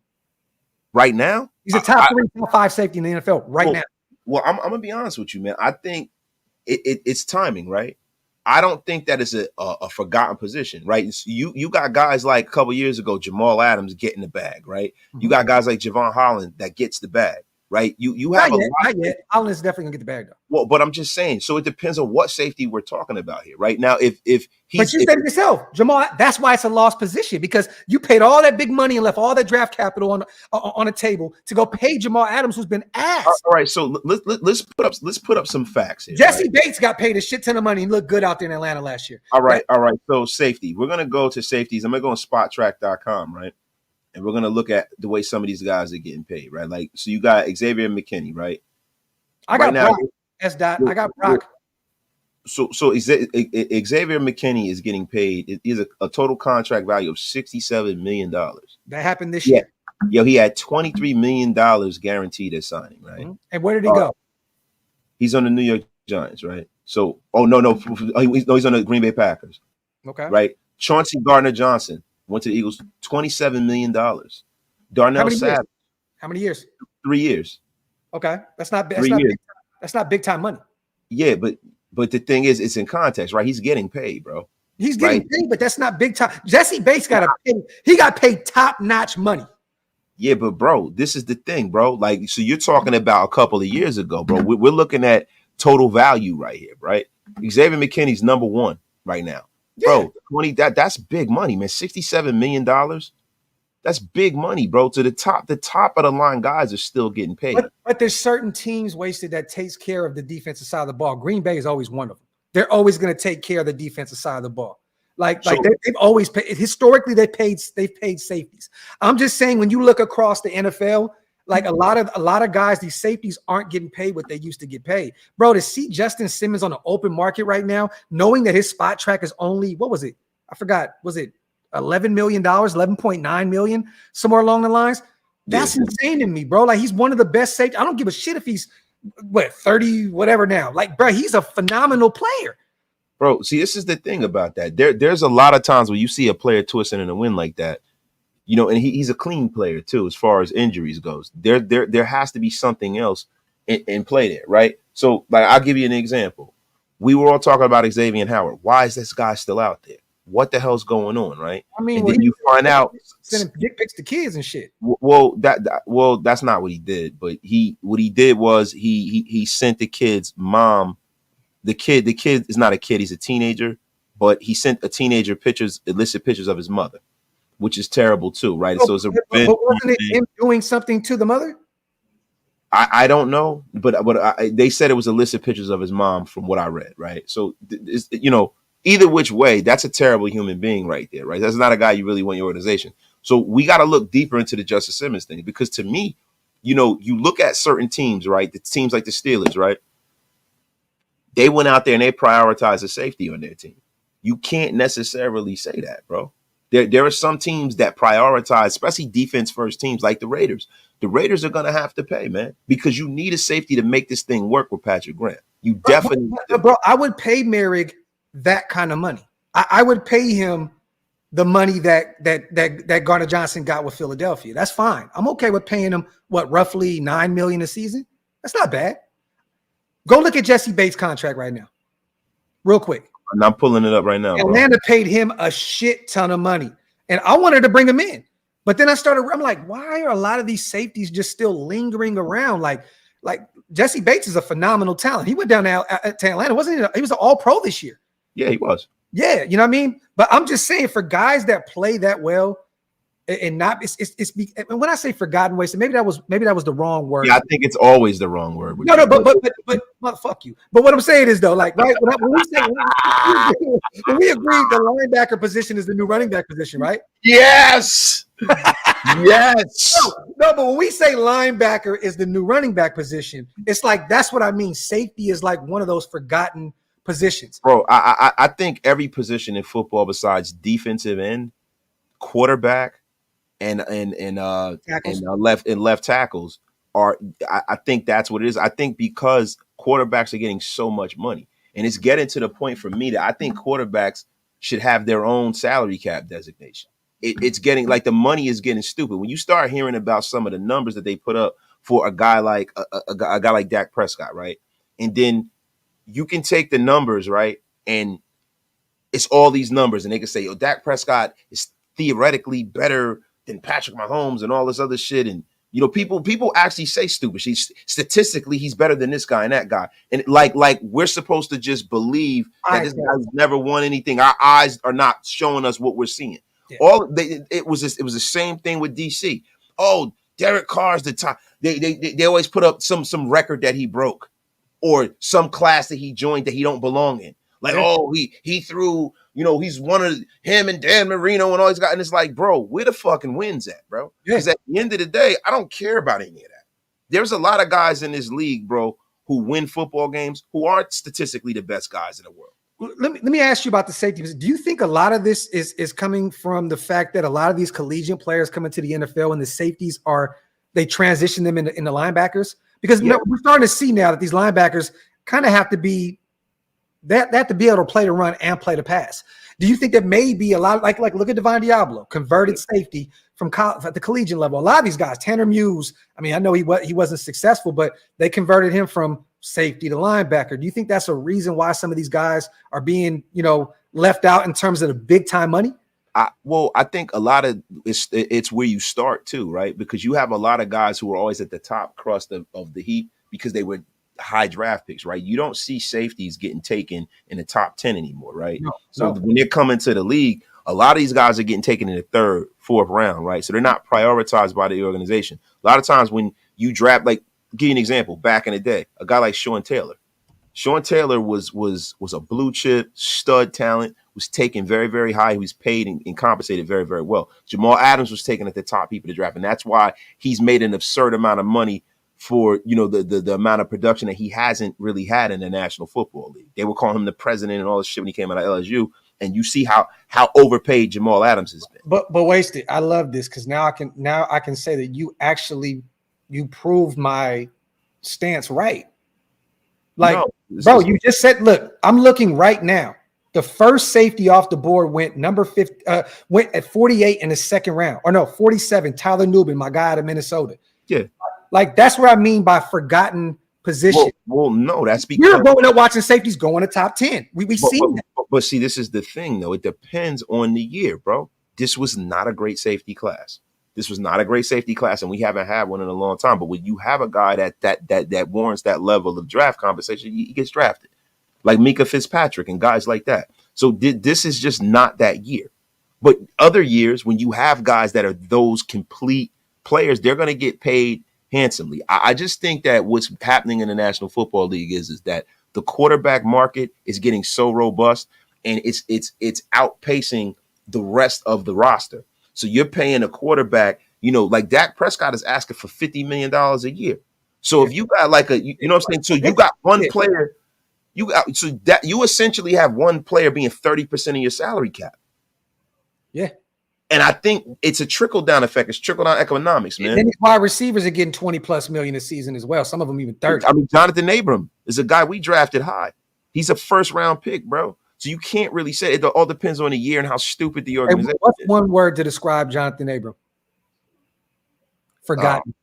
right now? He's a top 3, top 5 safety in the NFL right now. Well, I'm gonna be honest with you, man. I think it's timing, right? I don't think that is a forgotten position, right? You got guys like a couple years ago, Jamal Adams getting the bag, right? Mm-hmm. You got guys like Javon Holland that gets the bag, right? You have not yet. Holland is definitely gonna get the bag though. Well, but I'm just saying. So it depends on what safety we're talking about here, right? Now, if he's, but you said it yourself, Jamal. That's why it's a lost position because you paid all that big money and left all that draft capital on a table to go pay Jamal Adams, who's been asked. All right, so let's put up some facts here. Jesse right? Bates got paid a shit ton of money and looked good out there in Atlanta last year. All right. So safety. We're gonna go to safeties. I'm gonna go on SpotTrack.com, right? And we're gonna look at the way some of these guys are getting paid, right? Like, so you got Xavier McKinney, right? I got Brock. I got Brock. So Xavier McKinney is getting paid. He has a total contract value of $67 million. That happened this year. Yo, he had $23 million guaranteed at signing, right? Mm-hmm. And where did he go? He's on the New York Giants, right? So, no, he's on the Green Bay Packers. Okay. Right? Chauncey Gardner-Johnson went to the Eagles, $27 million. Darnell Savage. How many years? 3 years. Okay. That's not big time money. Yeah, but the thing is, it's in context, right? He's getting paid, bro. He's getting paid, but that's not big time. Jesse Bates got paid top-notch money. Yeah, but bro, this is the thing, bro. Like, so you're talking about a couple of years ago, bro. We're looking at total value right here, right? Xavier McKinney's number 1 right now. Yeah. Bro, that's big money, man. $67 million. That's big money, bro. To the top of the line guys are still getting paid. But there's certain teams wasted that takes care of the defensive side of the ball. Green Bay is always one of them. They're always going to take care of the defensive side of the ball. They've always paid. Historically, they've paid safeties. I'm just saying when you look across the NFL, like a lot of guys, these safeties aren't getting paid what they used to get paid. Bro, to see Justin Simmons on the open market right now, knowing that his spot track is only, what was it? I forgot. Was it $11 million, $11.9 million, somewhere along the lines? That's insane to me, bro. Like, he's one of the best safeties. I don't give a shit if he's 30, whatever now. Like, bro, he's a phenomenal player. Bro, see, this is the thing about that. There's a lot of times where you see a player twisting in a win like that, and he's a clean player too, as far as injuries goes. There has to be something else in play there, right? So, like, I'll give you an example. We were all talking about Xavier Howard. Why is this guy still out there? What the hell's going on, right? I mean, and then you find out sending dick pics to kids and shit. Well, that's not what he did. But what he did was he sent the kid's mom. The kid is not a kid; he's a teenager. But he sent a teenager illicit pictures of his mother, which is terrible too, right? So it's a but wasn't it him doing something to the mother? I don't know, but they said it was illicit pictures of his mom from what I read, right? So either which way, that's a terrible human being right there, right? That's not a guy you really want in your organization. So we got to look deeper into the Justice Simmons thing, because to me, you know, you look at certain teams, right? The teams like the Steelers, right? They went out there and they prioritized the safety on their team. You can't necessarily say that, bro. There are some teams that prioritize, especially defense first teams like the Raiders. The Raiders are going to have to pay, man, because you need a safety to make this thing work with Patrick Graham. You definitely bro, I would pay Merrick that kind of money. I would pay him the money that Gardner Johnson got with Philadelphia. That's fine. I'm okay with paying him roughly $9 million a season. That's not bad. Go look at Jesse Bates' contract right now, real quick. And I'm pulling it up right now. Atlanta paid him a shit ton of money, and I wanted to bring him in, but then I'm like, why are a lot of these safeties just still lingering around? Like Jesse Bates is a phenomenal talent. He went down to Atlanta, wasn't he? He was an All-Pro this year. Yeah, he was. Yeah, you know what I mean? But I'm just saying, for guys that play that well and not, and when I say forgotten wasted, maybe that was the wrong word. Yeah, I think it's always the wrong word. No, but fuck you. But what I'm saying is, though, like, right, when we agreed the linebacker position is the new running back position, right? Yes. Yes. No, but when we say linebacker is the new running back position, it's like, that's what I mean. Safety is like one of those forgotten positions. Bro, I think every position in football besides defensive end, quarterback, and left tackles are, I think that's what it is. I think because quarterbacks are getting so much money, and it's getting to the point for me that I think quarterbacks should have their own salary cap designation. It's getting like, the money is getting stupid when you start hearing about some of the numbers that they put up for a guy like a guy like Dak Prescott, right? And then you can take the numbers, right, and it's all these numbers, and they can say, yo, Dak Prescott is theoretically better than Patrick Mahomes and all this other shit. And, you know, people actually say stupid shit. Statistically, he's better than this guy and that guy. And like we're supposed to just believe that this guy's never won anything. Our eyes are not showing us what we're seeing. Yeah. It was the same thing with DC. Oh, Derek Carr's the top. They always put up some record that he broke, or some class that he joined that he don't belong in. Like, oh, he threw, you know, he's one of him and Dan Marino and all these guys. And it's like, bro, where the fucking wins at, bro? Because at the end of the day, I don't care about any of that. There's a lot of guys in this league, bro, who win football games who aren't statistically the best guys in the world. Let me ask you about the safety. Do you think a lot of this is coming from the fact that a lot of these collegiate players come into the NFL and the safeties they transition them into linebackers? Because you know, we're starting to see now that these linebackers kind of have to be, they have to be able to play the run and play the pass. Do you think that may be a lot, like look at Divine Diablo, converted safety from at the collegiate level? A lot of these guys, Tanner Muse, I mean, I know he wasn't successful, but they converted him from safety to linebacker. Do you think that's a reason why some of these guys are being, you know, left out in terms of the big time money? I think a lot of it's where you start too, right? Because you have a lot of guys who are always at the top crust of the heap because they were high draft picks, right? You don't see safeties getting taken in the top 10 anymore, right? So when they're coming to the league, a lot of these guys are getting taken in the third, fourth round, right? So they're not prioritized by the organization. A lot of times when you draft, like, give you an example, back in the day, a guy like Sean Taylor. Sean Taylor was a blue chip stud talent, was taken very, very high. He was paid and compensated very, very well. Jamal Adams was taken at the top heap of the draft, and that's why he's made an absurd amount of money for, you know, the amount of production that he hasn't really had in the National Football League. They were calling him the president and all this shit when he came out of LSU, and you see how overpaid Jamal Adams has been. But wasted. I love this because now I can say that you proved my stance right. Like, bro, you just said, look, I'm looking right now. The first safety off the board went number 50, went at 48 in the second round. Or no, 47, Tyler Nubin, my guy out of Minnesota. Yeah. Like, that's what I mean by forgotten position. Well, no, that's because we're going up watching safeties going to top 10. We see that. But see, this is the thing, though. It depends on the year, bro. This was not a great safety class. And we haven't had one in a long time. But when you have a guy that warrants that level of draft compensation, he gets drafted, like Mika Fitzpatrick and guys like that. So this is just not that year. But other years, when you have guys that are those complete players, they're going to get paid handsomely. I just think that what's happening in the National Football League is that the quarterback market is getting so robust and it's outpacing the rest of the roster. So you're paying a quarterback, like Dak Prescott is asking for $50 million a year. So if you got like you know what I'm saying? So you got one player, you essentially have one player being 30% of your salary cap. Yeah. And I think it's a trickle-down effect. It's trickle-down economics, man. And then these wide receivers are getting 20+ million a season as well. Some of them even 30. I mean, Jonathan Abram is a guy we drafted high. He's a first-round pick, bro. So you can't really say it. All depends on the year and how stupid the organization is. What's one word to describe Jonathan Abram? Forgotten.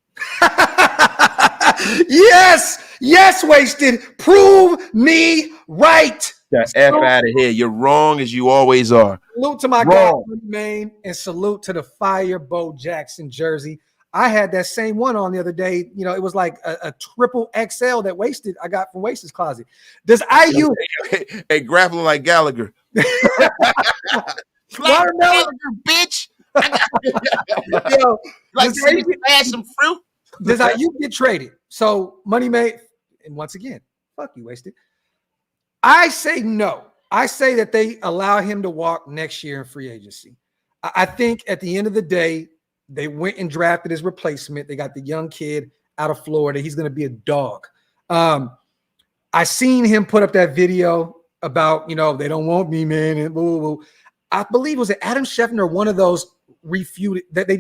Yes, Wasted. Prove me right. The F out of here. You're wrong as you always are. Salute to my guy, Willie Mays, and salute to the Fire Bo Jackson jersey. I had that same one on the other day. It was like a triple XL that Wasted. I got from Wasted's closet. Does IU? Hey, Graphk like Gallagher. Gallagher, bitch. Yo, like add some fruit. Does IU get traded? So Money May, and once again, fuck you, Wasted. I say no. I say that they allow him to walk next year in free agency. I think at the end of the day, they went and drafted his replacement. They got the young kid out of Florida. He's going to be a dog. I seen him put up that video about, they don't want me, man. And blah, blah, blah. I believe, was it Adam Schefter, one of those refuted that they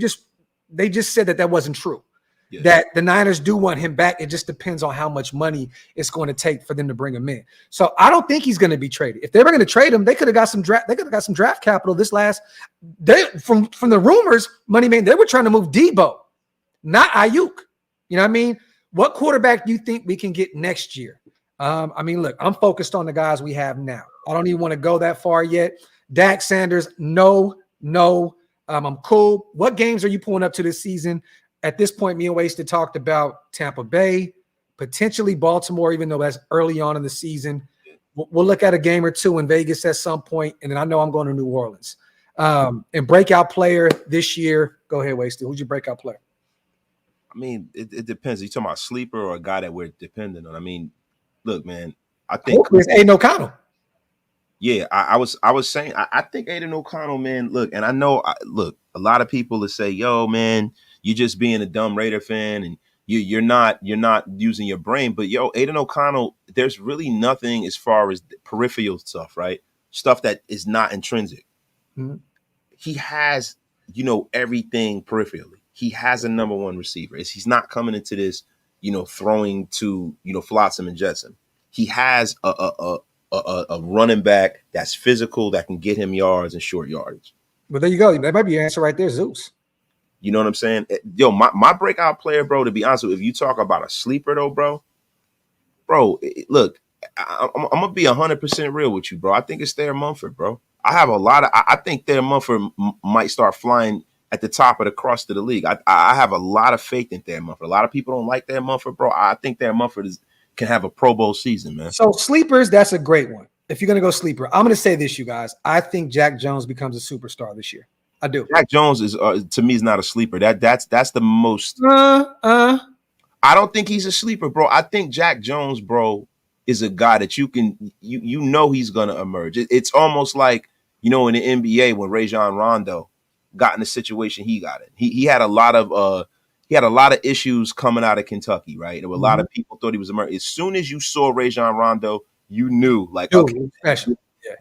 just said that wasn't true. Yeah. That the Niners do want him back. It just depends on how much money it's going to take for them to bring him in. So I don't think he's going to be traded. If they were going to trade him, they could have got some draft. They could have got some draft capital this last. From the rumors, Money Man, they were trying to move Debo, not Ayuk. You know what I mean? What quarterback do you think we can get next year? Look, I'm focused on the guys we have now. I don't even want to go that far yet. Dak Sanders, no. I'm cool. What games are you pulling up to this season? At this point, me and Wasted talked about Tampa Bay, potentially Baltimore, even though that's early on in the season. We'll look at a game or two in Vegas at some point, and then I know I'm going to New Orleans. And breakout player this year, go ahead, Wasted. Who's your breakout player? I mean, it depends. Are you talking about sleeper or a guy that we're dependent on? I mean, look, man, I think it's Aiden O'Connell. Yeah, I was saying I think Aiden O'Connell, man. Look, and I know, a lot of people that say, "Yo, man, you're just being a dumb Raider fan, and you're not using your brain." But yo, Aiden O'Connell, there's really nothing as far as peripheral stuff, right? Stuff that is not intrinsic. Mm-hmm. He has, everything peripherally. He has a number one receiver. He's not coming into this, throwing to, flotsam and jetsam. He has a running back that's physical that can get him yards and short yardage. Well, there you go. That might be your answer right there, Zeus. You know what I'm saying? Yo, my breakout player, bro, to be honest with you, if you talk about a sleeper though, bro, look, I'm going to be 100% real with you, bro. I think it's Thayer Munford, bro. I think Thayer Munford might start flying at the top of the crust of the league. I have a lot of faith in Thayer Munford. A lot of people don't like Thayer Munford, bro. I think Thayer Munford can have a Pro Bowl season, man. So sleepers, that's a great one. If you're going to go sleeper, I'm going to say this, you guys. I think Jack Jones becomes a superstar this year. I do. Jack Jones is to me is not a sleeper. That's the most. I don't think he's a sleeper, bro. I think Jack Jones, bro, is a guy that you know he's gonna emerge. It's almost like in the NBA when Rajon Rondo got in the situation he got in. He had a lot of issues coming out of Kentucky, right? There were a lot of people thought he was emerging. As soon as you saw Rajon Rondo, you knew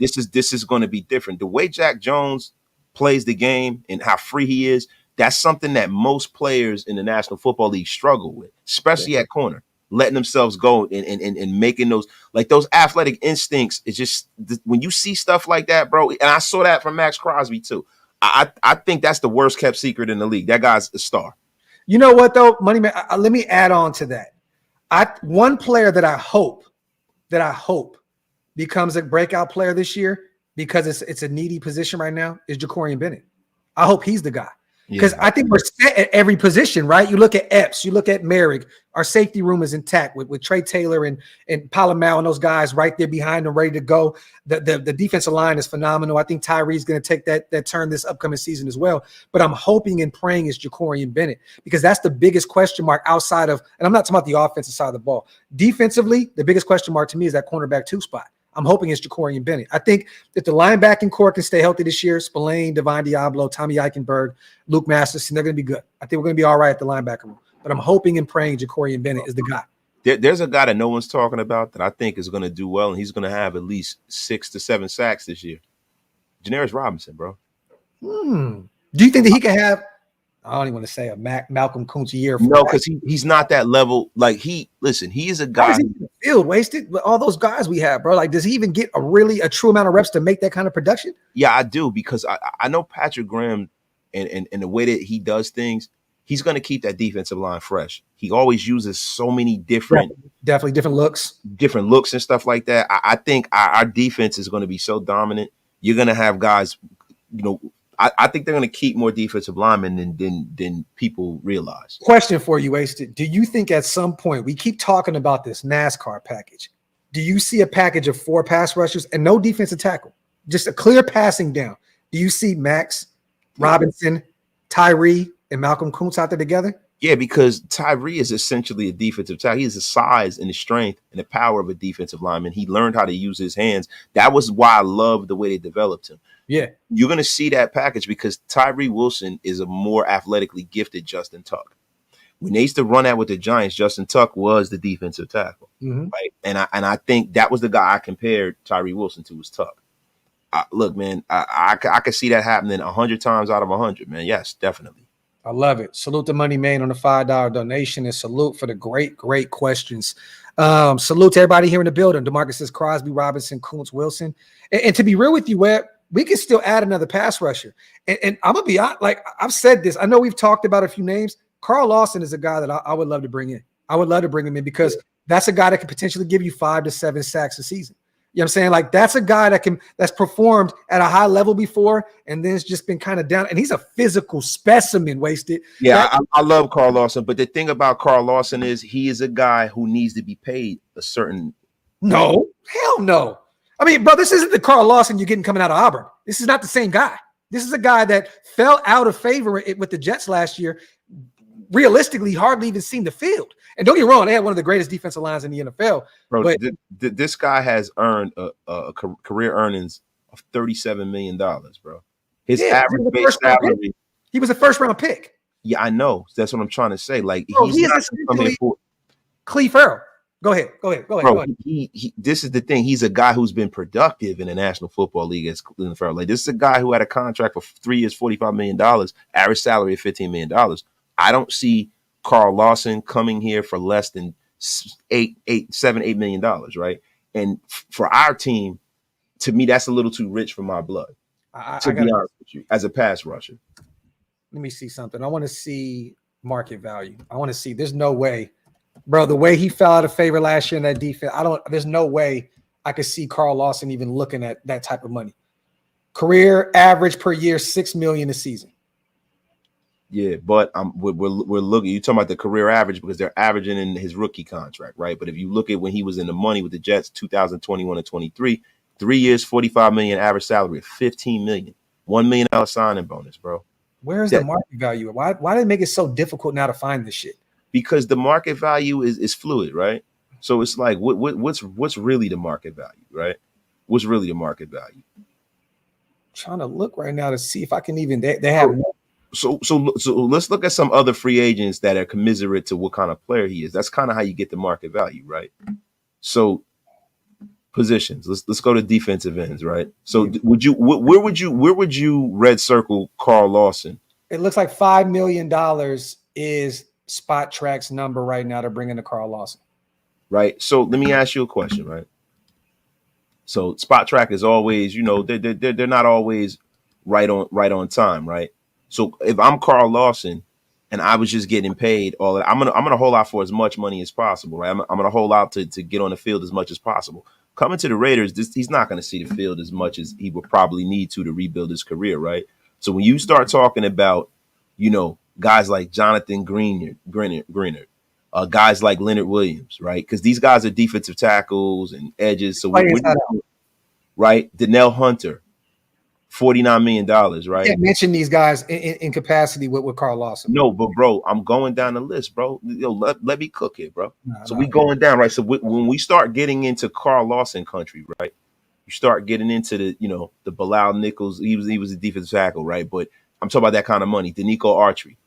this is going to be different. The way Jack Jones plays the game and how free he is, that's something that most players in the National Football League struggle with, especially at corner, letting themselves go and making those athletic instincts. It's just when you see stuff like that, bro, and I saw that from Max Crosby too. I think that's the worst kept secret in the league. That guy's a star. You know what though, Money Man, let me add on to that. One player that I hope becomes a breakout player this year, because it's a needy position right now, is Jacorian Bennett. I hope he's the guy. Because I think we're set at every position, right? You look at Epps, you look at Merrick, our safety room is intact with Trey Taylor and Palomar and those guys right there behind them, ready to go. The defensive line is phenomenal. I think Tyree's going to take that turn this upcoming season as well. But I'm hoping and praying it's Jacorian Bennett, because that's the biggest question mark outside of, and I'm not talking about the offensive side of the ball. Defensively, the biggest question mark to me is that cornerback 2 spot. I'm hoping it's Jacorian Bennett. I think if the linebacking core can stay healthy this year, Spillane, Divine Diablo, Tommy Eichenberg, Luke Masterson, they're going to be good. I think we're going to be all right at the linebacker room. But I'm hoping and praying Jacorian Bennett is the guy. There's a guy that no one's talking about that I think is going to do well, and he's going to have at least 6 to 7 sacks this year. Janaris Robinson, bro. Do you think that he can have, I don't even want to say a Malcolm Kuntz year? No, because he's not that level. Like, he is a guy. How is he in the field wasted with all those guys we have, bro? Like, does he even get a true amount of reps to make that kind of production? Yeah, I do, because I know Patrick Graham and the way that he does things, he's going to keep that defensive line fresh. He always uses so many different looks and stuff like that. I think our defense is going to be so dominant. You're going to have guys, I think they're going to keep more defensive linemen than people realize. Question for you, Wasted. Do you think at some point, we keep talking about this NASCAR package, do you see a package of 4 pass rushers and no defensive tackle, just a clear passing down? Do you see Max, Robinson, Tyree, and Malcolm Kuntz out there together? Yeah, because Tyree is essentially a defensive tackle. He has the size and the strength and the power of a defensive lineman. He learned how to use his hands. That was why I love the way they developed him. Yeah. You're going to see that package because Tyree Wilson is a more athletically gifted Justin Tuck. When they used to run out with the Giants, Justin Tuck was the defensive tackle. Right? And I think that was the guy I compared Tyree Wilson to, was Tuck. Look, man, I could see that happening 100 times out of 100, man. Yes, definitely. I love it. Salute the Money Man on the $5 donation, and salute for the great questions. Salute to everybody here in the building. DeMarcus says Crosby, Robinson, Kuntz, Wilson. And to be real with you, Webb, we can still add another pass rusher. And I'm going to be honest, like I've said this. I know we've talked about a few names. Carl Lawson is a guy that I would love to bring in. I would love to bring him in because that's a guy that can potentially give you 5 to 7 sacks a season. You know what I'm saying? Like, that's a guy that's performed at a high level before, and then it's just been kind of down. And he's a physical specimen, Wasted. Yeah, I love Carl Lawson. But the thing about Carl Lawson is he is a guy who needs to be paid a certain. No, hell no. I mean, bro, this isn't the Carl Lawson you're getting coming out of Auburn. This is not the same guy. This is a guy that fell out of favor with the Jets last year. Realistically, hardly even seen the field. And don't get me wrong, they had one of the greatest defensive lines in the NFL. Bro, but this guy has earned a career earnings of $37 million, bro. His average base salary. He was a first-round pick. Yeah, I know. That's what I'm trying to say. Like, bro, he's not coming for Cleve Farrell. Go ahead. Bro, this is the thing. He's a guy who's been productive in the National Football League as Cleve Farrell. Like, this is a guy who had a contract for 3 years, $45 million, average salary of $15 million. I don't see Carl Lawson coming here for less than $8 million, right? And for our team, to me, that's a little too rich for my blood. To be honest with you, as a pass rusher. Let me see something. I want to see market value. I want to see. There's no way, bro. The way he fell out of favor last year in that defense, there's no way I could see Carl Lawson even looking at that type of money. Career average per year, $6 million a season. Yeah, but we're looking. You're talking about the career average because they're averaging in his rookie contract, right? But if you look at when he was in the money with the Jets, 2021 and 23, 3 years, $45 million, average salary of $15 million, $1 million signing bonus, bro. Where's the market value? Why do they make it so difficult now to find this shit? Because the market value is fluid, right? So it's like, what's really the market value, right? What's really the market value? I'm trying to look right now to see if I can even. They have. So let's look at some other free agents that are commiserate to what kind of player he is. That's kind of how you get the market value, right? So positions. Let's go to defensive ends, right? So where would you red circle Carl Lawson? It looks like $5 million is Spot Track's number right now to bring in the Carl Lawson. Right. So let me ask you a question, right? So Spot Track is always, they're not always right on time, right? So if I'm Carl Lawson and I was just getting paid all that, I'm gonna hold out for as much money as possible, right? I'm gonna hold out to get on the field as much as possible. Coming to the Raiders, he's not gonna see the field as much as he would probably need to rebuild his career, right? So when you start talking about, guys like Jonathan Greenard, guys like Leonard Williams, right? Because these guys are defensive tackles and edges. So right, Danielle Hunter. $49 million, right? You can't mention these guys in capacity with Carl Lawson. No, but bro, I'm going down the list, bro. Let me cook it, bro. We going down, right? So when we start getting into Carl Lawson country, right? You start getting into the Bilal Nichols. He was a defensive tackle, right? But I'm talking about that kind of money. Danico Archery.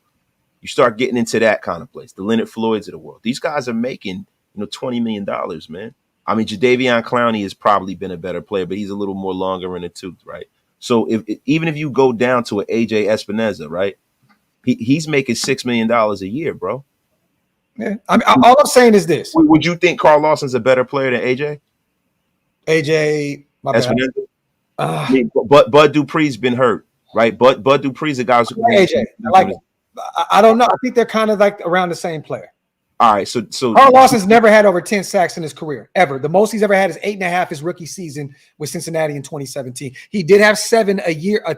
You start getting into that kind of place. The Leonard Floyds of the world. These guys are making $20 million, man. I mean, Jadeveon Clowney has probably been a better player, but he's a little more longer in the tooth, right? So even if you go down to an AJ Espinoza, right? He's making $6 million a year, bro. Yeah. I mean, all I'm saying is this. Would you think Carl Lawson's a better player than AJ? AJ, my bad. I mean, but Bud Dupree's been hurt, right? Bud Dupree's a guy who's AJ. I like it. I don't know. I think they're kind of like around the same player. All right, so Carl Lawson's never had over 10 sacks in his career, ever. The most he's ever had is 8.5 his rookie season with Cincinnati in 2017. He did have 7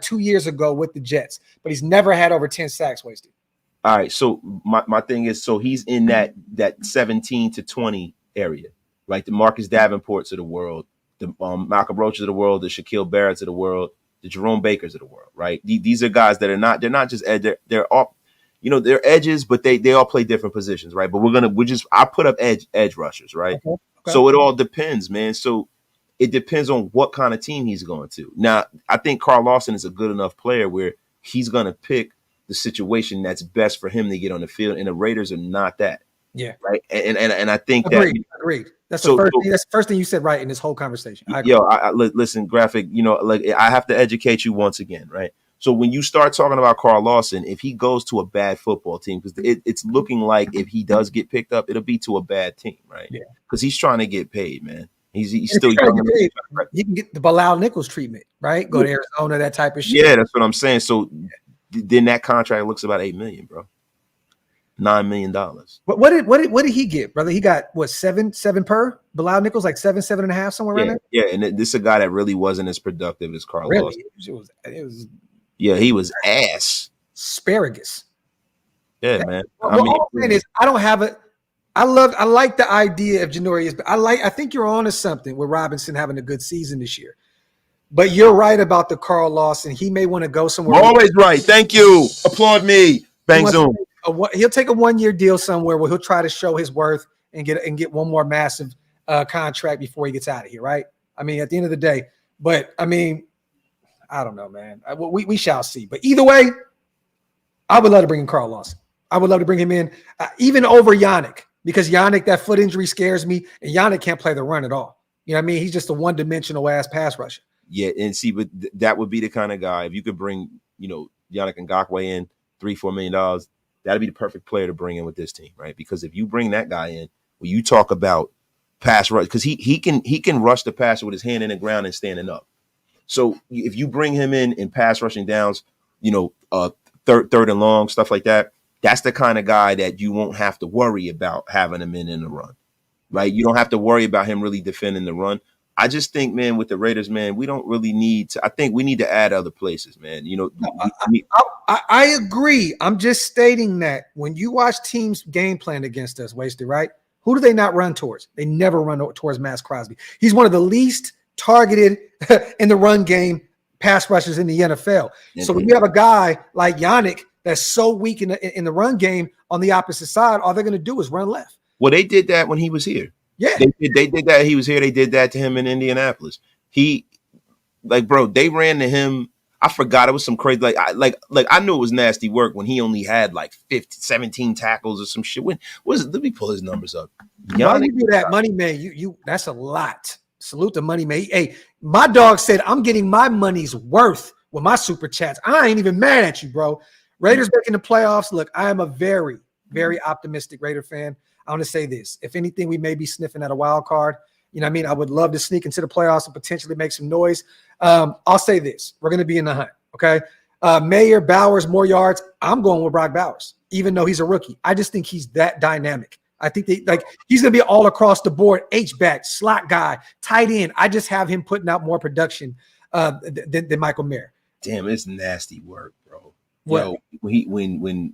2 years ago with the Jets, but he's never had over 10 sacks wasted. All right, so my thing is, so he's in that 17 to 20 area, right? The Marcus Davenports of the world, the Malcolm Roaches of the world, the Shaquille Barretts of the world, the Jerome Bakers of the world, right? These are guys that they're not just they're all, they're edges, but they all play different positions, right? But I put up edge rushers, right? Okay. So it all depends, man. So it depends on what kind of team he's going to. Now, I think Carl Lawson is a good enough player where he's going to pick the situation that's best for him to get on the field, and the Raiders are not that. Yeah. Right. And I think agreed. That's the first thing you said right in this whole conversation. Listen, Graphk, I have to educate you once again, right? So when you start talking about Carl Lawson, if he goes to a bad football team, because it's looking like if he does get picked up, it'll be to a bad team, right? Yeah. Because he's trying to get paid, man. He's still young. He can get the Bilal Nichols treatment, right? Go to Arizona, that type of shit. Yeah, that's what I'm saying. So then that contract looks about $8 million, bro. $9 million. What did he get, brother? He got what, seven per? Bilal Nichols, like 7.5, somewhere around there. Yeah, and this is a guy that really wasn't as productive as Carl Lawson. It was. Yeah, he was ass. Asparagus. Yeah, man. All I'm saying is, I don't have it. I like the idea of Janorius, but I think you're onto something with Robinson having a good season this year. But you're right about the Carl Lawson. He may want to go somewhere. We're always right. Thank you. Applaud me. Bang zoom. He'll take a 1-year deal somewhere where he'll try to show his worth and get one more massive contract before he gets out of here, right? I mean, at the end of the day. But I mean, I don't know, man. We shall see. But either way, I would love to bring in Carl Lawson. I would love to bring him in, even over Yannick, because Yannick, that foot injury scares me, and Yannick can't play the run at all. You know what I mean? He's just a one-dimensional ass pass rusher. Yeah, and see, but that would be the kind of guy, if you could bring, Yannick Ngakoue in, $3-4 million, that'd be the perfect player to bring in with this team, right? Because if you bring that guy in, when you talk about pass rush, because he can rush the passer with his hand in the ground and standing up. So if you bring him in pass rushing downs, third and long, stuff like that, that's the kind of guy that you won't have to worry about having him in the run, right? You don't have to worry about him really defending the run. I just think, man, with the Raiders, man, we don't really need to. I think we need to add other places, man. I agree. I'm just stating that when you watch teams game plan against us, Wasted, right? Who do they not run towards? They never run towards Max Crosby. He's one of the least targeted in the run game pass rushers in the NFL. So when you have a guy like Yannick that's so weak in the run game on the opposite side, all they're going to do is run left. Well, they did that when he was here. Yeah, they did that. He was here. They did that to him in Indianapolis. They ran to him. I forgot, it was some crazy. I knew it was nasty work when he only had like 17 tackles or some shit. When was it? Let me pull his numbers up. Why you do that, Money Man? You that's a lot. Salute to Money Man. Hey, my dog said I'm getting my money's worth with my super chats. I ain't even mad at you, bro. Raiders making the playoffs. Look, I am a very, very optimistic Raider fan. I want to say this. If anything, we may be sniffing at a wild card. You know what I mean? I would love to sneak into the playoffs and potentially make some noise. I'll say this. We're going to be in the hunt, okay? Mayer, Bowers, more yards. I'm going with Brock Bowers, even though he's a rookie. I just think he's that dynamic. I think he's going to be all across the board, H-back, slot guy, tight end. I just have him putting out more production than Michael Mayer. Damn, it's nasty work, bro. What? Yo, when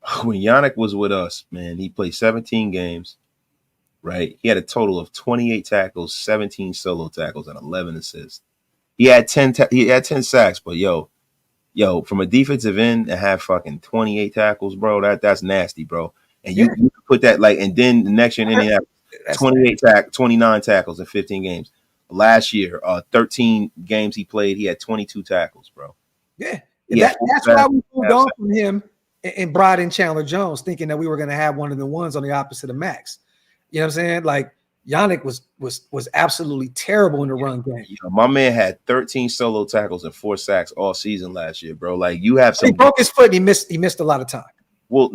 Yannick was with us, man, he played 17 games, right? He had a total of 28 tackles, 17 solo tackles, and 11 assists. He had 10 sacks, but yo, from a defensive end to have fucking 28 tackles, bro, that's nasty, bro. And you put that and then the next year in Indianapolis, 29 tackles in 15 games. last year, 13 games he played, he had 22 tackles, bro. Yeah, Yeah, that's why we moved on from him and brought in Chandler Jones, thinking that we were going to have one of the ones on the opposite of Max. You know what I'm saying? Like Yannick was absolutely terrible in the run game. You know, my man had 13 solo tackles and 4 sacks all season last year, bro. Like you have some. He broke his foot and he missed a lot of time. Well,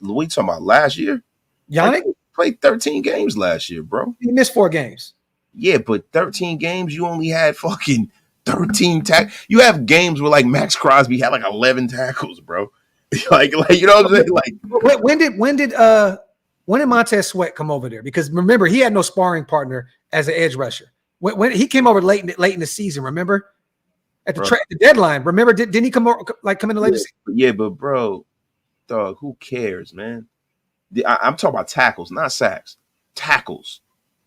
what are you talking about? Last year, Yannick played 13 games last year, bro. He missed 4 games. Yeah, but 13 games, you only had fucking 13 tackles. You have games where like Max Crosby had like 11 tackles, bro. like you know what I'm saying? Like when did Montez Sweat come over there? Because remember, he had no sparring partner as an edge rusher. When he came over late in the season, remember? At the deadline, remember? Didn't he come over, come in the later season? Yeah, but bro, dog, who cares, man? I'm talking about tackles, not sacks. Tackles.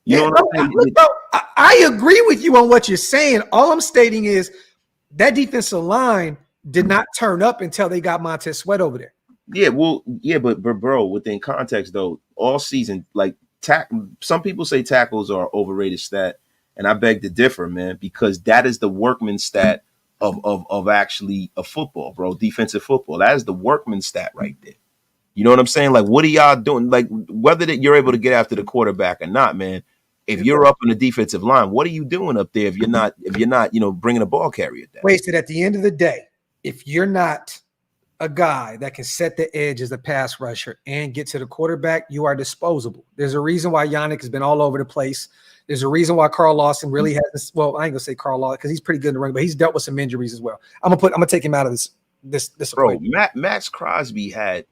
You know what I'm saying? Look, bro, I agree with you on what you're saying. All I'm stating is that defensive line did not turn up until they got Montez Sweat over there. Yeah, well, yeah, but bro, within context though, all season, like some people say tackles are overrated stat, and I beg to differ, man, because that is the workman stat of actually a football, bro, defensive football. That is the workman stat right there. You know what I'm saying? Like, what are y'all doing? Like, whether that you're able to get after the quarterback or not, man. If you're up in the defensive line, what are you doing up there if you're not, you know, bringing a ball carrier down? Wasted at the end of the day, if you're not a guy that can set the edge as a pass rusher and get to the quarterback, you are disposable. There's a reason why Yannick has been all over the place. There's a reason why Carl Lawson really has this. Well, I ain't gonna say Carl Lawson because he's pretty good in the run, but he's dealt with some injuries as well. I'm gonna take him out of this. Bro, Max Crosby had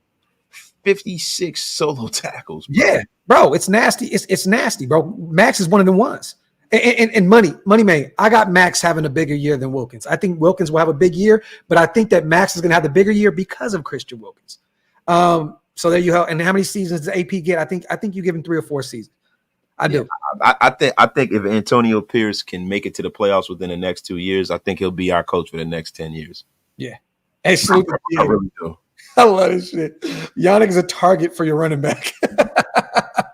56 solo tackles. Bro. Yeah, bro, it's nasty. It's nasty, bro. Max is one of the ones. And money man, I got Max having a bigger year than Wilkins. I think Wilkins will have a big year, but I think that Max is going to have the bigger year because of Christian Wilkins. So there you go. And how many seasons does AP get? I think you give him 3 or 4 seasons. I do. I think if Antonio Pierce can make it to the playoffs within the next 2 years, I think he'll be our coach for the next 10 years. Yeah. Hey, I really do. I love this shit. Yannick is a target for your running back.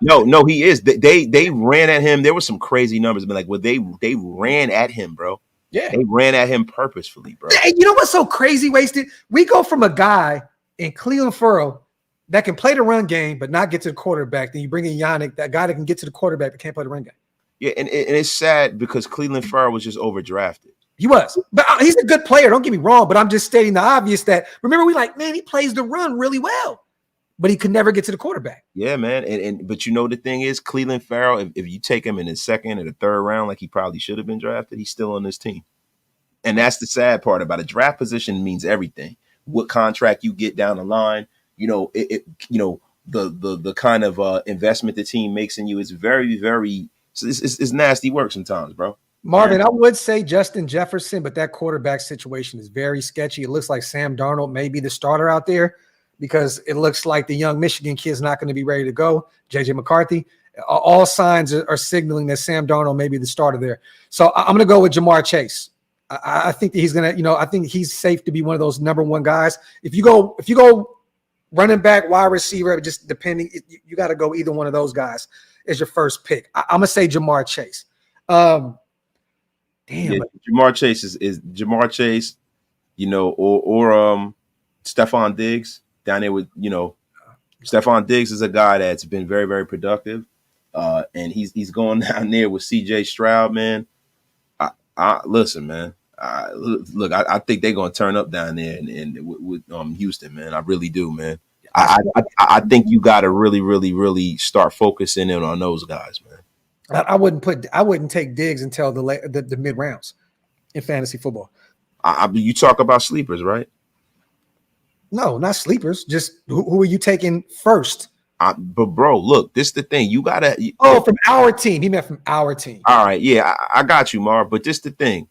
No, he is. They ran at him. There were some crazy numbers, but like, well, they ran at him, bro. Yeah, they ran at him purposefully, bro. Hey, you know what's so crazy, Wasted? We go from a guy in Cleveland Furrow that can play the run game but not get to the quarterback. Then you bring in Yannick, that guy that can get to the quarterback but can't play the run game. Yeah, and it's sad because Cleveland Furrow was just overdrafted. He was, but he's a good player. Don't get me wrong, but I'm just stating the obvious that remember we like, man, he plays the run really well, but he could never get to the quarterback. Yeah, man. But you know the thing is, Cleveland Farrell, if you take him in the second or the third round, like he probably should have been drafted, he's still on this team. And that's the sad part about it. Draft position means everything. What contract you get down the line, you know, the kind of investment the team makes in you is very, very. It's nasty work sometimes, bro. Marvin, I would say Justin Jefferson, but that quarterback situation is very sketchy. It looks like Sam Darnold may be the starter out there because it looks like the young Michigan kid's not going to be ready to go. JJ McCarthy, all signs are signaling that Sam Darnold may be the starter there. So I'm going to go with Jamar Chase. I think that he's going to, I think he's safe to be one of those number one guys. If you go running back, wide receiver, just depending, you got to go either one of those guys as your first pick. I'm going to say Jamar Chase. Damn, yeah, Jamar Chase is Jamar Chase, or Stephon Diggs down there with, Stephon Diggs is a guy that's been very, very productive. And he's going down there with CJ Stroud, man. Listen, man. I think they're gonna turn up down there with Houston, man. I really do, man. I think you got to really, really, really start focusing in on those guys, man. I wouldn't take Diggs until the mid rounds in fantasy football. You talk about sleepers, right? No, not sleepers. Just who are you taking first? But bro, look, this is the thing. You gotta. From our team. He meant from our team. All right, yeah, I got you, Mar. But this is the thing.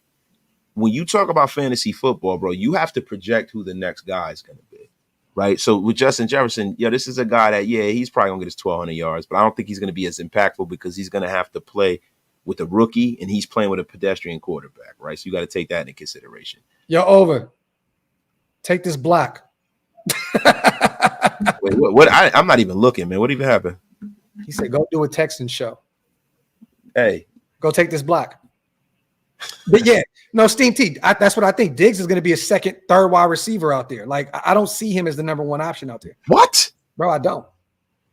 When you talk about fantasy football, bro, you have to project who the next guy is going to be, right? So with Justin Jefferson, this is a guy that, he's probably going to get his 1,200 yards, but I don't think he's going to be as impactful because he's going to have to play with a rookie and he's playing with a pedestrian quarterback, right? So you got to take that into consideration. You're over. Take this block. Wait, what? I'm not even looking, man. What even happened? He said, go do a Texan show. Hey. Go take this block. But yeah, no, Steam T. That's what I think. Diggs is going to be a second, third wide receiver out there. Like I don't see him as the number one option out there. What? Bro, I don't.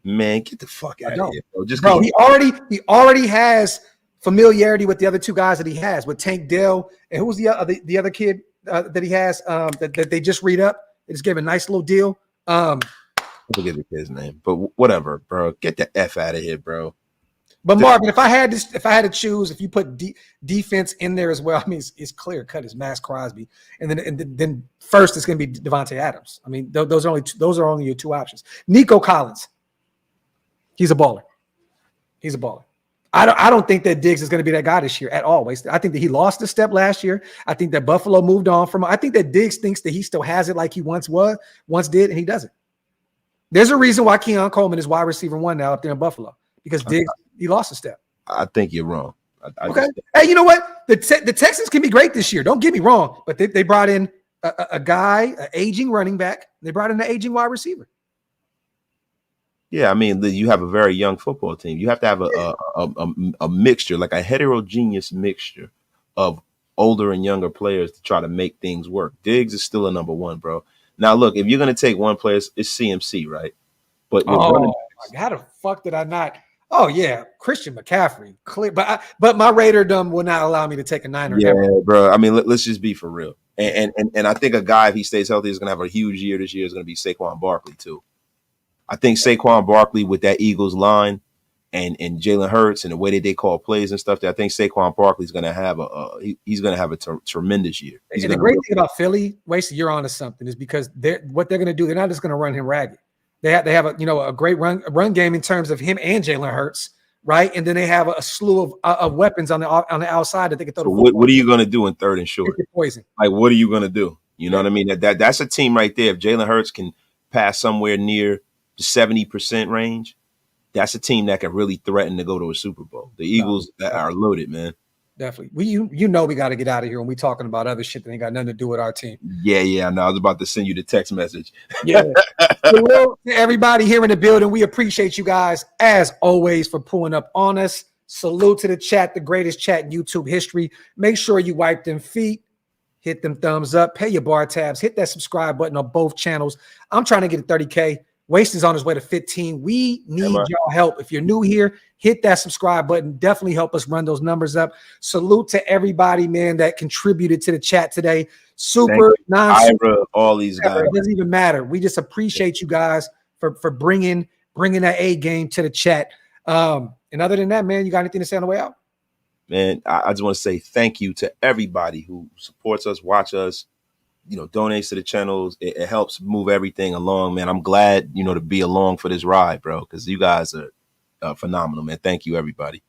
Man, get the fuck out of here, bro. Just bro, he already has familiarity with the other two guys that he has with Tank Dell and who was the other kid that he has that they just read up. They just gave a nice little deal. I forget the kid's name, but whatever, bro. Get the F out of here, bro. But Marvin, if I had to choose, if you put defense in there as well, I mean, it's clear cut as Max Crosby, and then first it's going to be Devontae Adams. I mean, those are only your two options. Nico Collins, he's a baller. He's a baller. I don't think that Diggs is going to be that guy this year at all. I think that he lost a step last year. I think that Buffalo moved on from him. I think that Diggs thinks that he still has it like he once did, and he doesn't. There's a reason why Keon Coleman is wide receiver one now up there in Buffalo because Diggs he lost a step. I think you're wrong. Okay. Hey, you know what? The Texans can be great this year. Don't get me wrong, but they brought in a guy, an aging running back. They brought in an aging wide receiver. Yeah, I mean, you have a very young football team. You have to have a mixture, like a heterogeneous mixture of older and younger players to try to make things work. Diggs is still a number one, bro. Now, look, if you're going to take one player, it's CMC, right? But how the fuck did I not? Oh yeah, Christian McCaffrey, clear. But my Raiderdom will not allow me to take a Niner. Yeah, bro. I mean, let's just be for real. And I think a guy, if he stays healthy, is going to have a huge year this year. Is going to be Saquon Barkley too. I think Saquon Barkley with that Eagles line and Jalen Hurts and the way that they call plays and stuff, I think Saquon Barkley is going to have he's going to have a tremendous year. And the great thing about Philly, Wasted, you're onto something, is because what they're going to do, they're not just going to run him ragged. They have a great run game in terms of him and Jalen Hurts, right? And then they have a slew of weapons on the outside that they can throw. So what are you going to do in third and short? Poison. Like, what are you going to do? You know what I mean? That's a team right there. If Jalen Hurts can pass somewhere near the 70% range, that's a team that can really threaten to go to a Super Bowl. The Eagles are loaded, man. Definitely. We got to get out of here when we talking about other shit that ain't got nothing to do with our team. Yeah. I know. I was about to send you the text message. Yeah. Hello to everybody here in the building. We appreciate you guys, as always, for pulling up on us. Salute to the chat, the greatest chat in YouTube history. Make sure you wipe them feet, hit them thumbs up, pay your bar tabs, hit that subscribe button on both channels. I'm trying to get to 30K. Waste is on his way to 15. We need y'all help. If you're new here, hit that subscribe button. Definitely help us run those numbers up. Salute to everybody, man, that contributed to the chat today. Super, non-super, all these guys. It doesn't even matter. We just appreciate you guys for bringing that A game to the chat. And other than that, man, you got anything to say on the way out? Man, I just want to say thank you to everybody who supports us, watch us, donates to the channels. It helps move everything along, man. I'm glad, to be along for this ride, bro, because you guys are phenomenal, man. Thank you, everybody.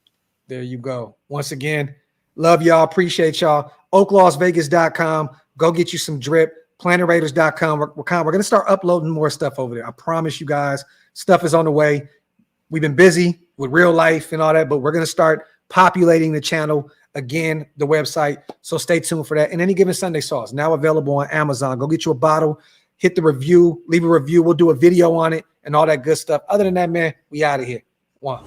There you go. Once again, love y'all. Appreciate y'all. OakLasVegas.com. Go get you some drip. PlanetRaiders.com. We're going to start uploading more stuff over there. I promise you guys, stuff is on the way. We've been busy with real life and all that, but we're going to start populating the channel again, the website. So stay tuned for that. And Any Given Sunday sauce now available on Amazon. Go get you a bottle, hit the review, leave a review. We'll do a video on it and all that good stuff. Other than that, man, we out of here. One.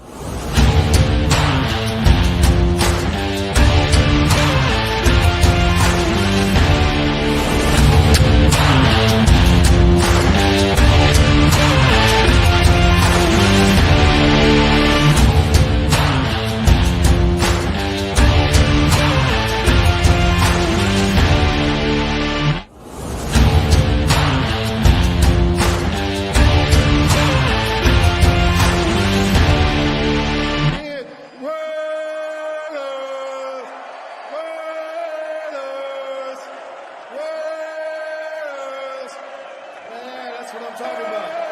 That's what I'm talking about.